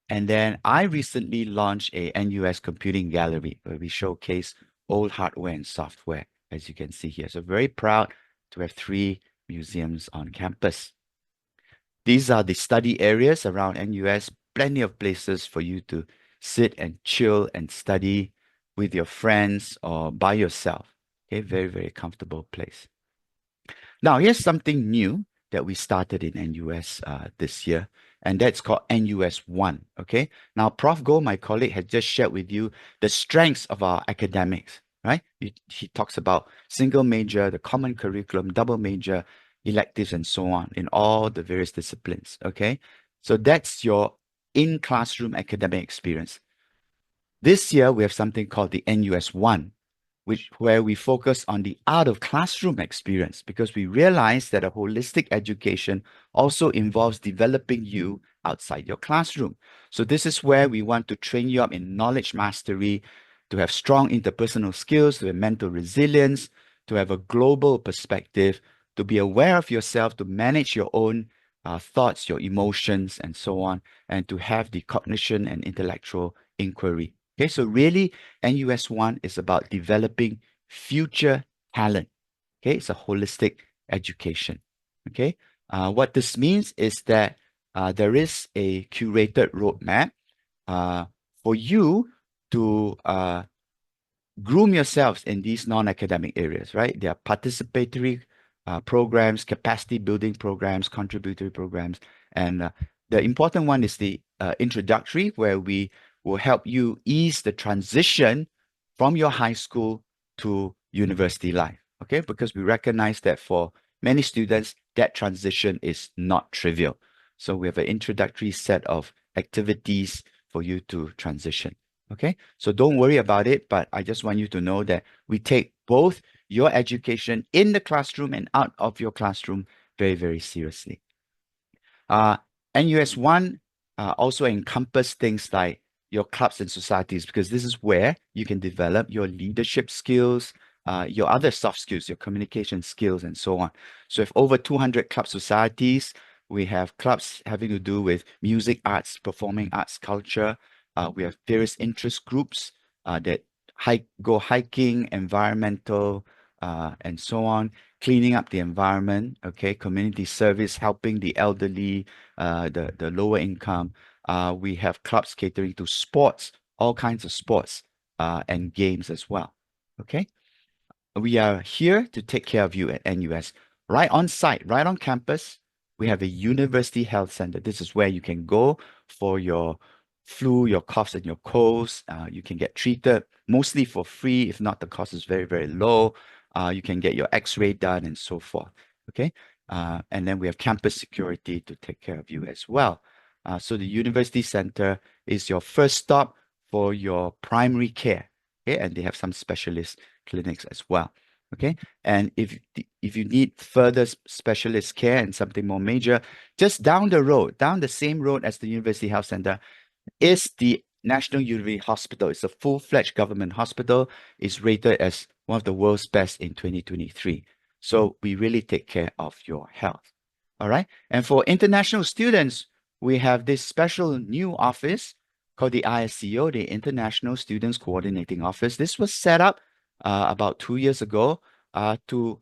And then I recently launched a NUS Computing Gallery where we showcase old hardware and software, as you can see here. So very proud to have 3 museums on campus. These are the study areas around NUS, plenty of places for you to sit and chill and study with your friends or by yourself. Okay, very, very comfortable place. Now, here's something new that we started in NUS this year, and that's called NUSOne. Okay, now Prof. Go, my colleague, has just shared with you the strengths of our academics, right? He talks about single major, the common curriculum, double major, electives, and so on in all the various disciplines. Okay, so that's your in-classroom academic experience. This year, we have something called the NUSOne, where we focus on the out-of-classroom experience because we realize that a holistic education also involves developing you outside your classroom. So this is where we want to train you up in knowledge mastery, to have strong interpersonal skills, to have mental resilience, to have a global perspective, to be aware of yourself, to manage your own thoughts, your emotions, and so on, and to have the cognition and intellectual inquiry. Okay, so really, NUSOne is about developing future talent. Okay, it's a holistic education. Okay, what this means is that there is a curated roadmap for you to groom yourselves in these non-academic areas, right? There are participatory programs, capacity building programs, contributory programs, and the important one is the introductory, where we will help you ease the transition from your high school to university life, okay? Because we recognize that for many students, that transition is not trivial. So we have an introductory set of activities for you to transition. Okay, so don't worry about it, but I just want you to know that we take both your education in the classroom and out of your classroom very, very seriously. NUSOne also encompass things like your clubs and societies, because this is where you can develop your leadership skills, your other soft skills, your communication skills, and so on. So if over 200 club societies, we have clubs having to do with music, arts, performing arts, culture. We have various interest groups that go hiking, environmental, and so on, cleaning up the environment, okay, community service, helping the elderly, the lower income. We have clubs catering to sports, all kinds of sports and games as well, okay? We are here to take care of you at NUS. Right on site, right on campus, we have a university health center. This is where you can go for your flu, your coughs, and your colds. You can get treated mostly for free. If not, the cost is very, very low. You can get your x-ray done and so forth. Okay. And then we have campus security to take care of you as well. So the university center is your first stop for your primary care. Okay. And they have some specialist clinics as well. Okay. And if you need further specialist care and something more major, just down the road, down the same road as the University Health Center, is the National University Hospital. It's a full-fledged government hospital. It's rated as one of the world's best in 2023. So we really take care of your health. All right. And for international students, we have this special new office called the ISCO, the International Students Coordinating Office. This was set up about 2 years ago to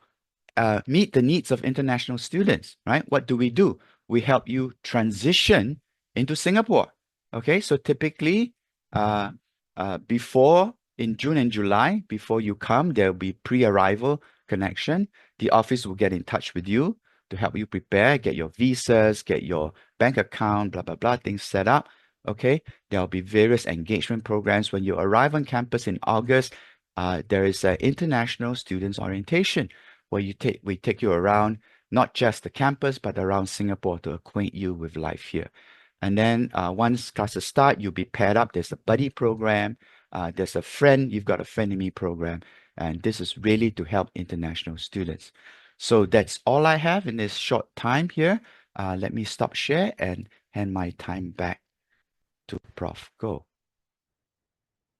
meet the needs of international students, right? What do? We help you transition into Singapore. Okay, so typically before in June and July, before you come, there'll be pre-arrival connection. The office will get in touch with you to help you prepare, get your visas, get your bank account, blah, blah, blah, things set up. Okay, there'll be various engagement programs. When you arrive on campus in August, there is an international students orientation where we take you around not just the campus but around Singapore to acquaint you with life here. And then once classes start, you'll be paired up. There's a buddy program. There's a friend. You've got a friend in me program, and this is really to help international students. So that's all I have in this short time here. Let me stop share and hand my time back to Prof. Go.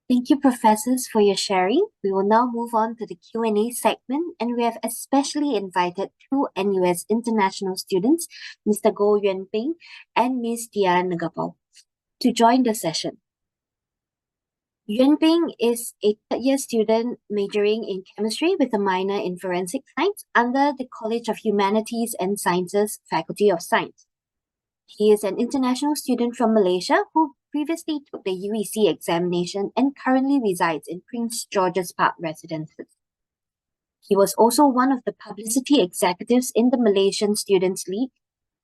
Thank you, professors, for your sharing. We will now move on to the Q&A segment, and we have especially invited two NUS international students, Mr. Goh Yuan Ping and Ms. Dia Nagpal, to join the session. Yuan Ping is a third-year student majoring in chemistry with a minor in forensic science under the College of Humanities and Sciences, Faculty of Science. He is an international student from Malaysia who previously took the UEC examination and currently resides in Prince George's Park Residences. He was also one of the publicity executives in the Malaysian Students' League,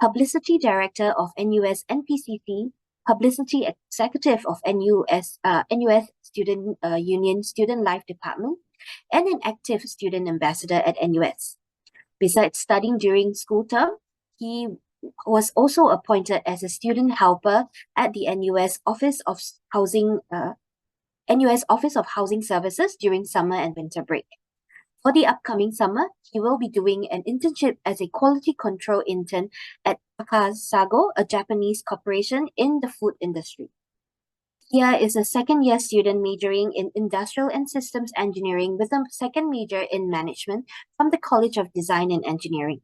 publicity director of NUS NPCC, publicity executive of NUS Student Union Student Life Department, and an active student ambassador at NUS. Besides studying during school term, he was also appointed as a student helper at the NUS Office of Housing Services during summer and winter break. For the upcoming summer, he will be doing an internship as a quality control intern at Takasago, a Japanese corporation in the food industry. Kia is a second-year student majoring in Industrial and Systems Engineering with a second major in Management from the College of Design and Engineering.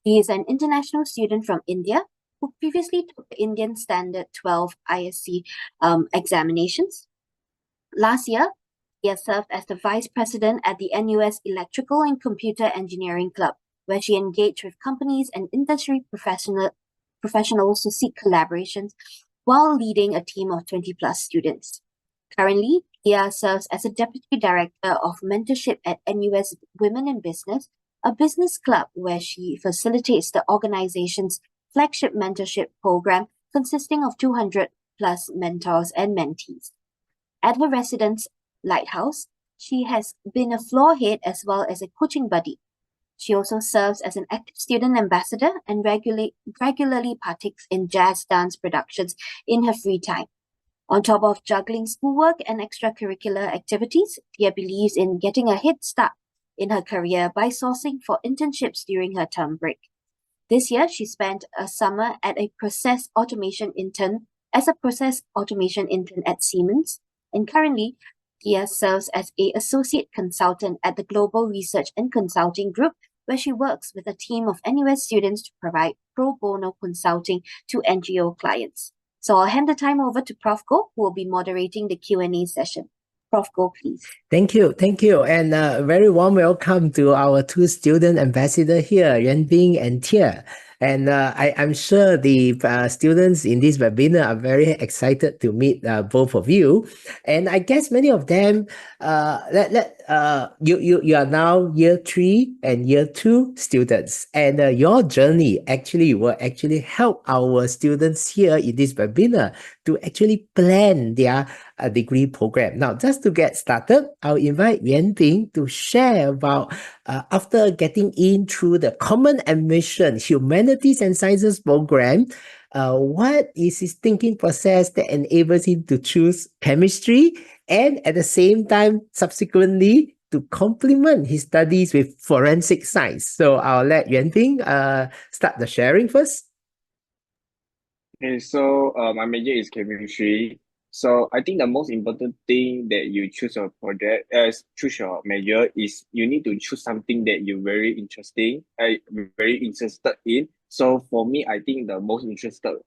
He is an international student from India who previously took the Indian Standard 12 ISC examinations. Last year, he has served as the vice president at the NUS Electrical and Computer Engineering Club, where she engaged with companies and industry professionals to seek collaborations while leading a team of 20-plus students. Currently, Dia serves as a deputy director of mentorship at NUS Women in Business, a business club where she facilitates the organization's flagship mentorship program consisting of 200-plus mentors and mentees. At her residence lighthouse, she has been a floor head as well as a coaching buddy. She also serves as an active student ambassador and regularly partakes in jazz dance productions in her free time. On top of juggling schoolwork and extracurricular activities, Tia believes in getting a head start in her career by sourcing for internships during her term break. This year, she spent a summer as a process automation intern at Siemens, and currently, Tia serves as an associate consultant at the Global Research and Consulting Group, where she works with a team of NUS students to provide pro bono consulting to NGO clients. So I'll hand the time over to Prof. Goh, who will be moderating the Q&A session. Prof. Goh, please. Thank you, and a very warm welcome to our two student ambassadors here, Yuan Ping and Tia. And I'm sure the students in this webinar are very excited to meet both of you. And I guess many of them, you are now year 3 and year 2 students, and your journey will help our students here in this webinar to actually plan their degree program. Now, just to get started, I'll invite Yuan Ping to share about after getting in through the Common Admission Humanities and Sciences program, what is his thinking process that enables him to choose chemistry, and at the same time, subsequently, to complement his studies with forensic science. So I'll let Yuan Ping start the sharing first. Okay, so my major is chemistry. So I think the most important thing that you choose your project, choose your major, is you need to choose something that you're very interested in. So for me, I think the most interested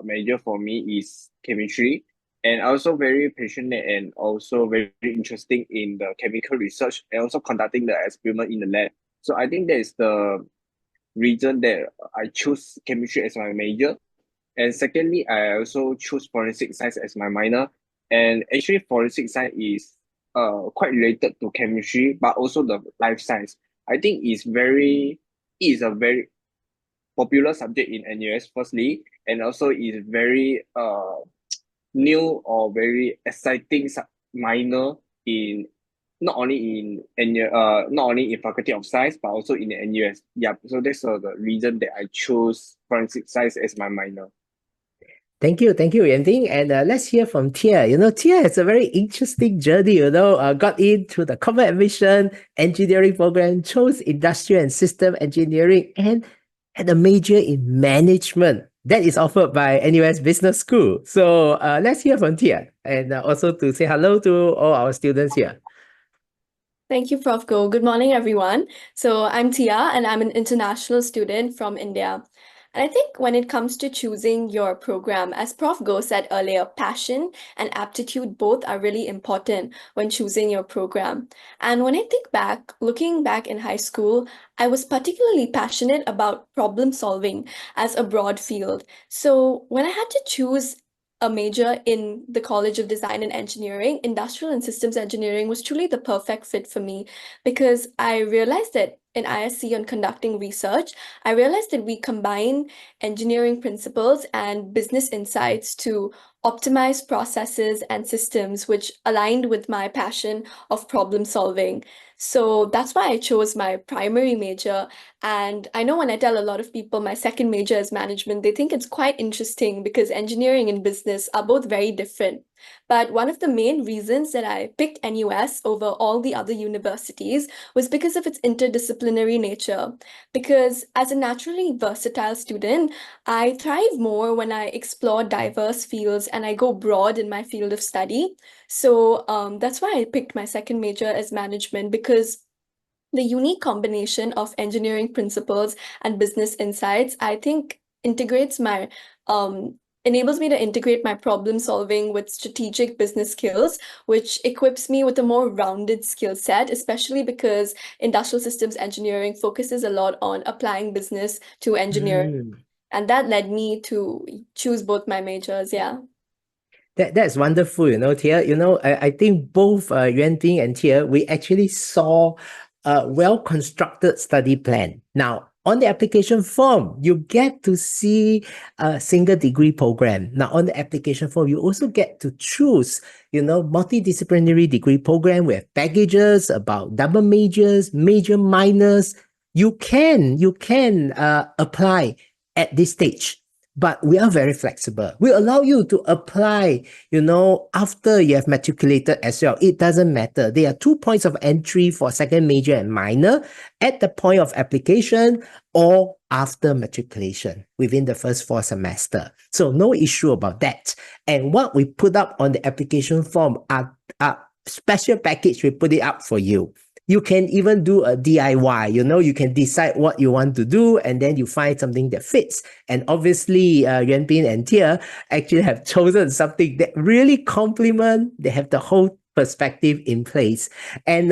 major for me is chemistry, and also very passionate and also very interesting in the chemical research and also conducting the experiment in the lab. So I think that is the reason that I choose chemistry as my major. And secondly, I also choose forensic science as my minor. And actually, forensic science is quite related to chemistry, but also the life science. I think it is a very popular subject in NUS, firstly, and also is very new or very exciting minor in not only in Faculty of Science but also in the NUS. Yeah, so that's the reason that I chose forensic science as my minor. Thank you, Yuan. And let's hear from Tia. Tia has a very interesting journey, got into the common admission engineering program, chose industrial and system engineering, and had a major in management that is offered by NUS Business School. So let's hear from Tia, and also to say hello to all our students here. Thank you, Prof. Go. Good morning, everyone. So I'm Tia, and I'm an international student from India. And I think when it comes to choosing your program, as Prof. Go said earlier, passion and aptitude both are really important when choosing your program. And when I think back, looking back in high school, I was particularly passionate about problem solving as a broad field. So when I had to choose a major in the College of Design and Engineering, Industrial and Systems Engineering was truly the perfect fit for me because I realized that in ISC on conducting research, I realized that we combine engineering principles and business insights to optimize processes and systems, which aligned with my passion of problem solving. So that's why I chose my primary major. And I know when I tell a lot of people my second major is management, they think it's quite interesting because engineering and business are both very different. But one of the main reasons that I picked NUS over all the other universities was because of its interdisciplinary nature. Because as a naturally versatile student, I thrive more when I explore diverse fields and I go broad in my field of study. So that's why I picked my second major as management, because the unique combination of engineering principles and business insights, I think, enables me to integrate my problem solving with strategic business skills, which equips me with a more rounded skill set, especially because industrial systems engineering focuses a lot on applying business to engineering. And that led me to choose both my majors, yeah. That's wonderful, Tia. I think both Yuan Ting and Tia, we actually saw a well-constructed study plan. Now, on the application form, you get to see a single degree program. Now, on the application form, you also get to choose, multidisciplinary degree program with packages about double majors, major minors. You can apply at this stage. But we are very flexible. We allow you to apply, after you have matriculated as well. It doesn't matter. There are 2 points of entry for second major and minor at the point of application or after matriculation within the first 4 semesters. So no issue about that. And what we put up on the application form are special package. We put it up for you. You can even do a DIY, you can decide what you want to do and then you find something that fits. And obviously, Yuan Bin and Tia actually have chosen something that really complement, they have the whole perspective in place. And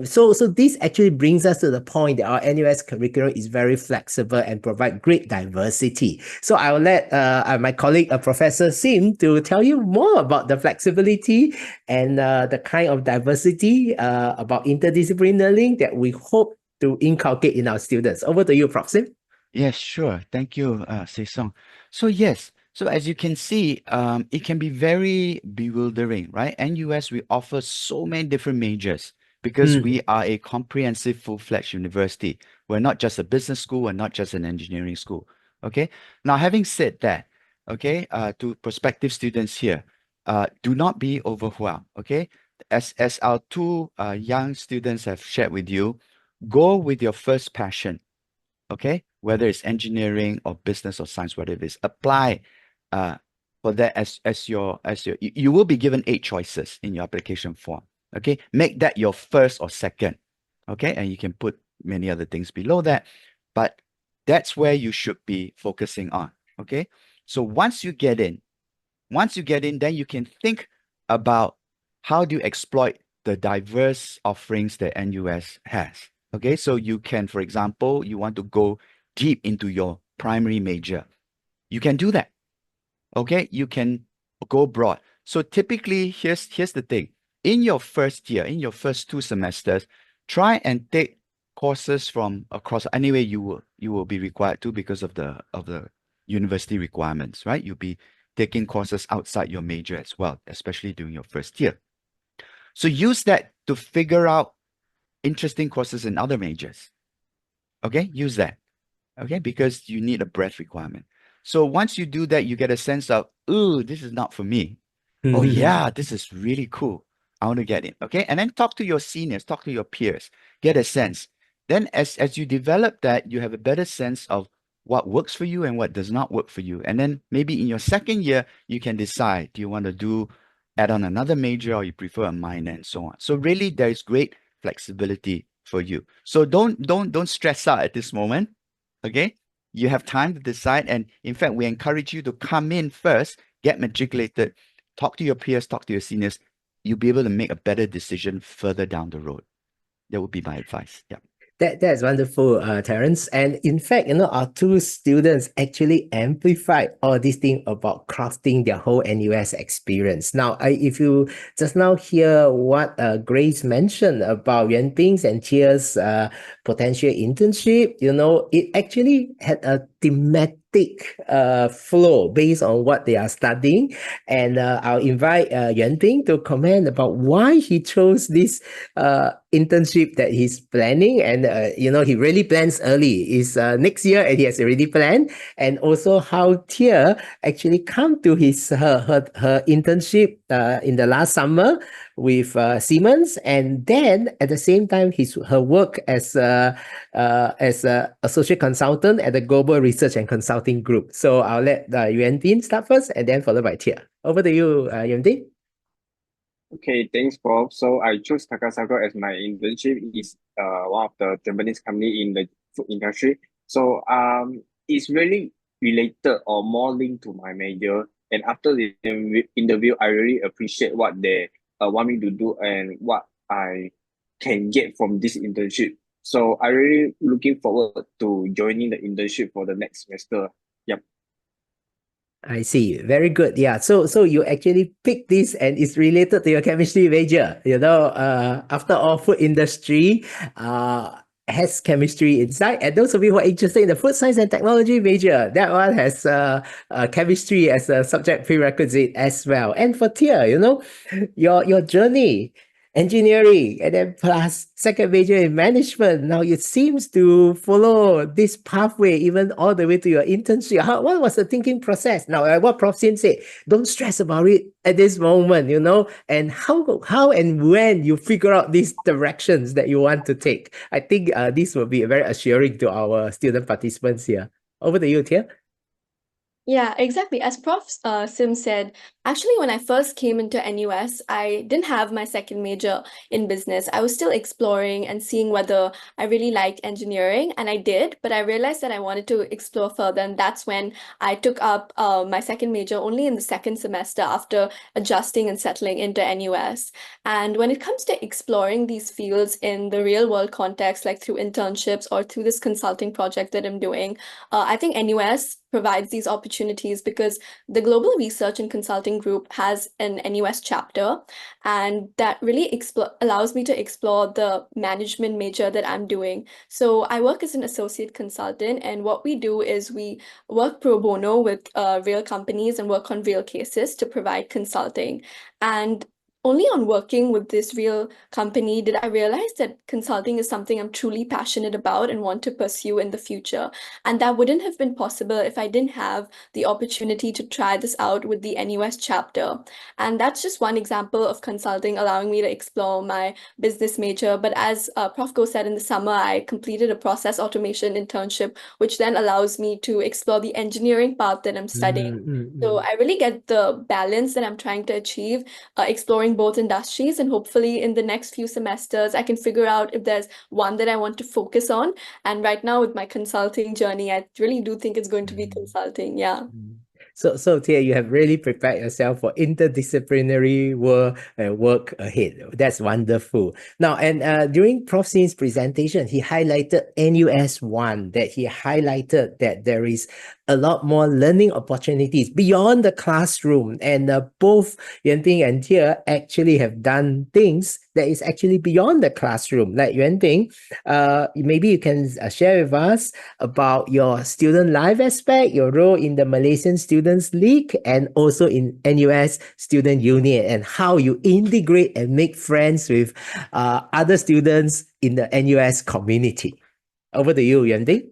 so this actually brings us to the point that our NUS curriculum is very flexible and provide great diversity. So I will let my colleague, Professor Sim, to tell you more about the flexibility and the kind of diversity about interdisciplinary learning that we hope to inculcate in our students. Over to you, Prof. Sim. Yes, sure. Thank you, Song. So yes, so as you can see, it can be very bewildering, right? NUS, we offer so many different majors because we are a comprehensive full-fledged university. We're not just a business school, we're not just an engineering school. Okay. Now, having said that, okay, to prospective students here, do not be overwhelmed. Okay. As our two young students have shared with you, go with your first passion. Okay, whether it's engineering or business or science, whatever it is, apply for that as your you will be given 8 choices in your application form. Okay, make that your first or second. Okay, and you can put many other things below that, but that's where you should be focusing on. Okay, so once you get in, then you can think about how do you exploit the diverse offerings that NUS has. Okay, so you can, for example, you want to go deep into your primary major. You can do that. Okay, you can go broad. So typically, here's the thing. In your first year, in your first 2 semesters, try and take courses from across. Anyway, you will be required to because of the university requirements, right? You'll be taking courses outside your major as well, especially during your first year. So use that to figure out interesting courses in other majors. Okay, use that. Okay, because you need a breadth requirement. So once you do that, you get a sense of, ooh, this is not for me. Oh yeah, this is really cool. I want to get in. Okay. And then talk to your seniors, talk to your peers, get a sense. Then as you develop that, you have a better sense of what works for you and what does not work for you. And then maybe in your second year, you can decide, do you want to add on another major or you prefer a minor and so on. So really there is great flexibility for you. So don't stress out at this moment. Okay. You have time to decide. And in fact, we encourage you to come in first, get matriculated, talk to your peers, talk to your seniors. You'll be able to make a better decision further down the road. That would be my advice. Yeah. That's wonderful, Terence. And in fact, our two students actually amplified all this thing about crafting their whole NUS experience. Now, if you just now hear what Grace mentioned about Yuan Ping's and Tia's potential internship, it actually had a thematic flow based on what they are studying. And I'll invite Yuan Ping to comment about why he chose this internship that he's planning. And, he really plans early. Is next year and he has already planned. And also how Tia actually come to her internship in the last summer with Siemens. And then at the same time, her work as a associate consultant at the Global Research and Consulting Group. So I'll let Yuan Tin start first and then followed by Tia. Over to you, Yuan Tin. Okay, thanks, Prof. So I chose Takasago as my internship. It's one of the Japanese company in the food industry. So it's really related or more linked to my major. And after the interview, I really appreciate what they want me to do and what I can get from this internship. So I really looking forward to joining the internship for the next semester. Yep. I see. Very good. Yeah. So you actually picked this and it's related to your chemistry major. After all, food industry has chemistry inside. And those of you who are interested in the food science and technology major, that one has chemistry as a subject prerequisite as well. And for Tia, your journey, engineering, and then plus second major in management. Now it seems to follow this pathway even all the way to your internship. What was the thinking process? Now, what Prof. Sin said, don't stress about it at this moment, and how and when you figure out these directions that you want to take. I think this will be very assuring to our student participants here. Over to you, Tia. Yeah, exactly. As Prof. Sim said, actually, when I first came into NUS, I didn't have my second major in business. I was still exploring and seeing whether I really liked engineering, and I did, but I realized that I wanted to explore further, and that's when I took up my second major only in the second semester after adjusting and settling into NUS. And when it comes to exploring these fields in the real world context, like through internships or through this consulting project that I'm doing, I think NUS provides these opportunities because the Global Research and Consulting Group has an NUS chapter, and that really allows me to explore the management major that I'm doing. So I work as an associate consultant, and what we do is we work pro bono with real companies and work on real cases to provide consulting. And only on working with this real company did I realize that consulting is something I'm truly passionate about and want to pursue in the future. And that wouldn't have been possible if I didn't have the opportunity to try this out with the NUS chapter. And that's just one example of consulting allowing me to explore my business major. But as Prof. Go said, in the summer, I completed a process automation internship, which then allows me to explore the engineering path that I'm studying. So I really get the balance that I'm trying to achieve, exploring both industries, and hopefully in the next few semesters I can figure out if there's one that I want to focus on. And right now with my consulting journey, I really do think it's going to be consulting. Yeah. So Tia, you have really prepared yourself for interdisciplinary work ahead. That's wonderful. Now, and during Prof. Sin's presentation, he highlighted NUSOne, that he highlighted that there is a lot more learning opportunities beyond the classroom. And both Yuan Ping and Tia actually have done things that is actually beyond the classroom. Like Yuan Bing, maybe you can share with us about your student life aspect, your role in the Malaysian Students League, and also in NUS Student Union, and how you integrate and make friends with other students in the NUS community. Over to you, Yuan Bing.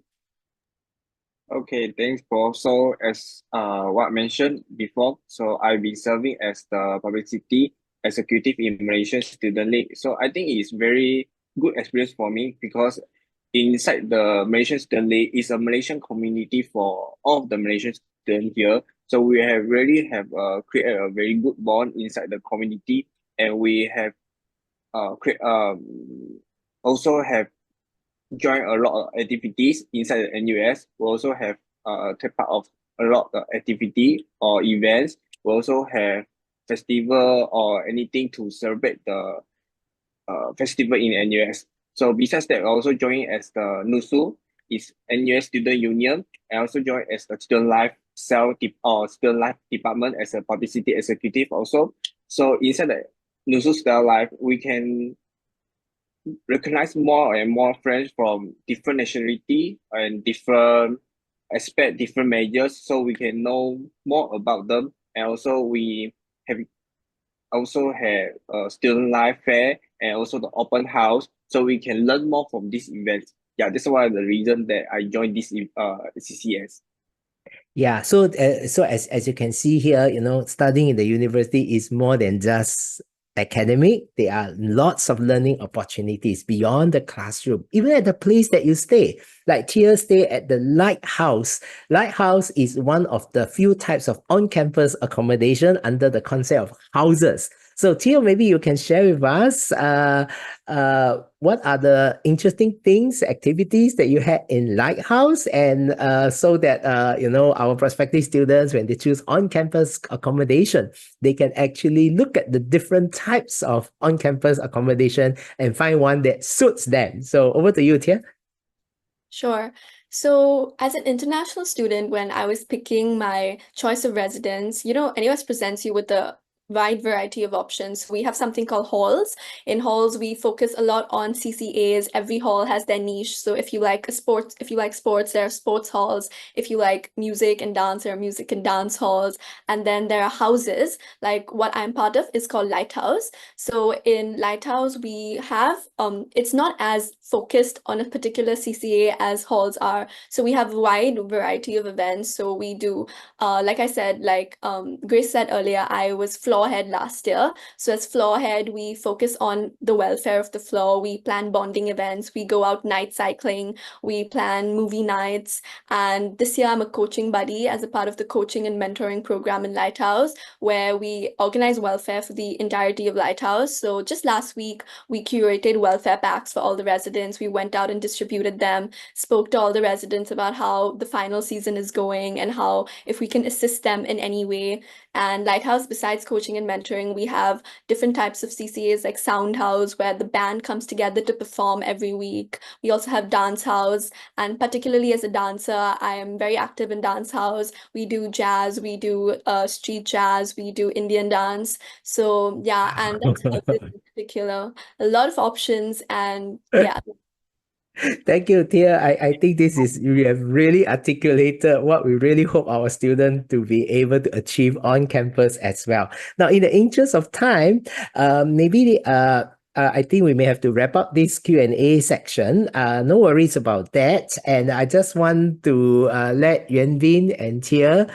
Okay, thanks, Paul. So as what mentioned before, so I've been serving as the publicity executive in Malaysian Student League. So I think it's very good experience for me because inside the Malaysian Student League is a Malaysian community for all of the Malaysian students here. So we have really have created a very good bond inside the community, and we have also have join a lot of activities inside the NUS. We also have take part of a lot of activity or events. We also have festival or anything to celebrate the festival in NUS. So besides that, I also joined as the NUSU, is NUS Student Union, and also joined as the Student Life Cell or Student Life Department as a publicity executive also. So inside the NUSU Student Life, we can recognize more and more friends from different nationality and different aspect, different majors, so we can know more about them. And also we have a student life fair and also the open house, so we can learn more from these events. Yeah, that's one of the reason that I joined this CCS. Yeah, so as you can see here, studying in the university is more than just academic. There are lots of learning opportunities beyond the classroom, even at the place that you stay. Like Tia stay at the Lighthouse. Lighthouse is one of the few types of on-campus accommodation under the concept of houses. So Tia, maybe you can share with us what are the interesting things, activities that you had in Lighthouse, and so that our prospective students, when they choose on-campus accommodation, they can actually look at the different types of on-campus accommodation and find one that suits them. So over to you, Tia. Sure. So as an international student, when I was picking my choice of residence, NUS presents you with a wide variety of options. We have something called halls. In halls, we focus a lot on CCAs. Every hall has their niche. So if you like sports, there are sports halls. If you like music and dance, there are music and dance halls. And then there are houses, like what I'm part of is called Lighthouse. So in Lighthouse, we have, it's not as focused on a particular CCA as halls are. So we have a wide variety of events. So we do, like I said, Grace said earlier, I was floor head last year. So as floor head, we focus on the welfare of the floor. We plan bonding events. We go out night cycling. We plan movie nights. And this year, I'm a coaching buddy as a part of the coaching and mentoring program in Lighthouse, where we organize welfare for the entirety of Lighthouse. So just last week, we curated welfare packs for all the residents. We went out and distributed them, spoke to all the residents about how the final season is going and how if we can assist them in any way. And Lighthouse, besides coaching and mentoring, we have different types of CCAs like Sound House, where the band comes together to perform every week. We also have Dance House, and particularly as a dancer, I am very active in Dance House. We do jazz, we do street jazz, we do Indian dance. So yeah, and Dance House in particular, a lot of options, and yeah. Thank you, Tia. I think you have really articulated what we really hope our students to be able to achieve on campus as well. Now, in the interest of time, I think we may have to wrap up this Q&A section. No worries about that. And I just want to let Yuan Bin and Tia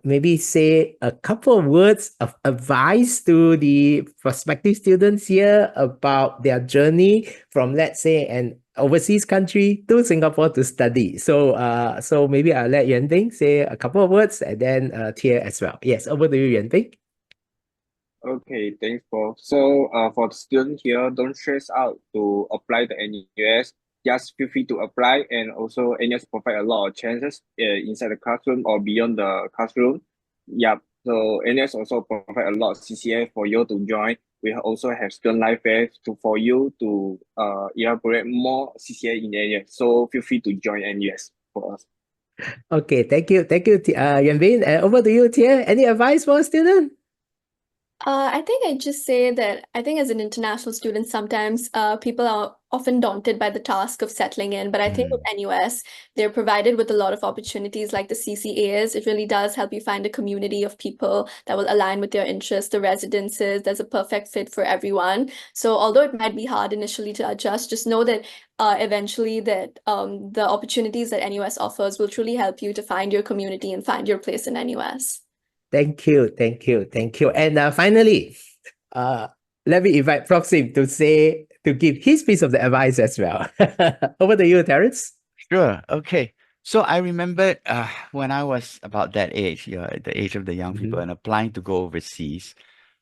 maybe say a couple of words of advice to the prospective students here about their journey from, let's say, an overseas country to Singapore to study. So maybe I'll let Yuan Bing say a couple of words, and then Tia as well. Yes, over to you, Yuan Bing. Okay, thanks, Paul. So for the student here, don't stress out to apply the NUS. Just feel free to apply, and also NUS provide a lot of chances inside the classroom or beyond the classroom. Yeah, so NUS also provide a lot of CCA for you to join. We also have student life fairs for you to elaborate more CCA in NUS. So feel free to join NUS for us. Okay, thank you, Yuan Bin. Over to you, Tia. Any advice for a student? I think I'd just say that I think as an international student, sometimes people are often daunted by the task of settling in. But I think with NUS, they're provided with a lot of opportunities like the CCAs. It really does help you find a community of people that will align with your interests. The residences, there's a perfect fit for everyone. So although it might be hard initially to adjust, just know that eventually that the opportunities that NUS offers will truly help you to find your community and find your place in NUS. Thank you, thank you, thank you. And finally, let me invite Prof. Sim to give his piece of the advice as well. Over to you, Terence. Sure. Okay. So I remember when I was about that age, the age of the young people, and applying to go overseas,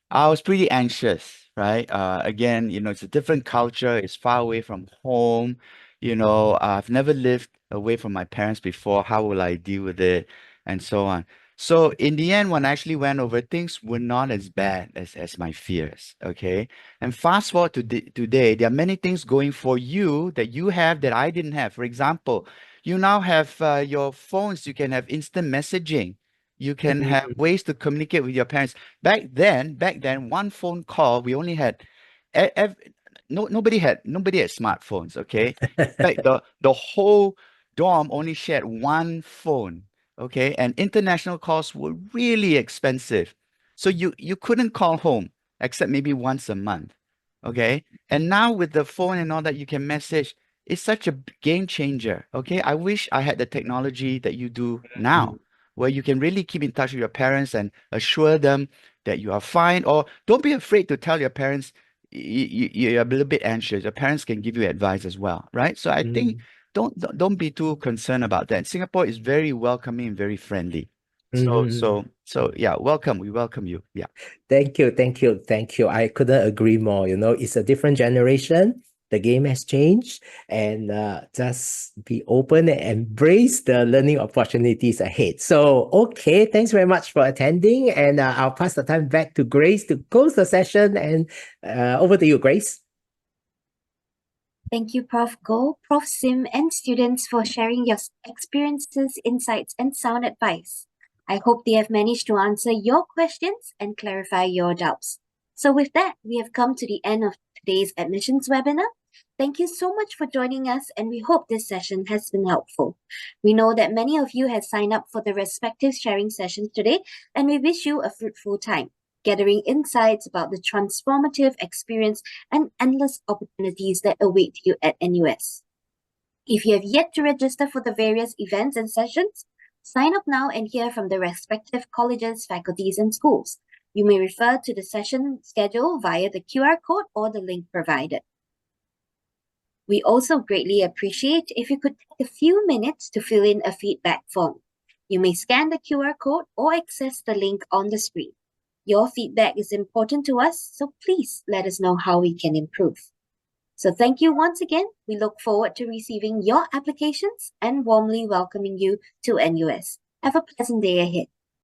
I was pretty anxious, right? Again, it's a different culture. It's far away from home. I've never lived away from my parents before. How will I deal with it? And so on. So in the end, when I actually went over, things were not as bad as my fears. Okay. And fast forward to today, there are many things going for you that you have that I didn't have. For example, you now have your phones. You can have instant messaging. You can have ways to communicate with your parents. Back then, one phone call, we only had nobody had smartphones, okay? In fact, the whole dorm only shared one phone, okay? And international calls were really expensive. So you couldn't call home except maybe once a month, okay? And now with the phone and all that, you can message. It's such a game changer, okay? I wish I had the technology that you do now, where you can really keep in touch with your parents and assure them that you are fine, or don't be afraid to tell your parents you're a little bit anxious. Your parents can give you advice as well, right? So I think don't be too concerned about that. Singapore is very welcoming and very friendly. So yeah, welcome. We welcome you. Yeah. Thank you, thank you, thank you. I couldn't agree more. It's a different generation. The game has changed, and just be open and embrace the learning opportunities ahead. So, okay, thanks very much for attending, and I'll pass the time back to Grace to close the session. And over to you, Grace. Thank you, Prof. Go, Prof. Sim, and students for sharing your experiences, insights, and sound advice. I hope they have managed to answer your questions and clarify your doubts. So with that, we have come to the end of today's admissions webinar. Thank you so much for joining us, and we hope this session has been helpful. We know that many of you have signed up for the respective sharing sessions today, and we wish you a fruitful time, gathering insights about the transformative experience and endless opportunities that await you at NUS. If you have yet to register for the various events and sessions, sign up now and hear from the respective colleges, faculties, and schools. You may refer to the session schedule via the QR code or the link provided. We also greatly appreciate if you could take a few minutes to fill in a feedback form. You may scan the QR code or access the link on the screen. Your feedback is important to us, so please let us know how we can improve. So thank you once again. We look forward to receiving your applications and warmly welcoming you to NUS. Have a pleasant day ahead.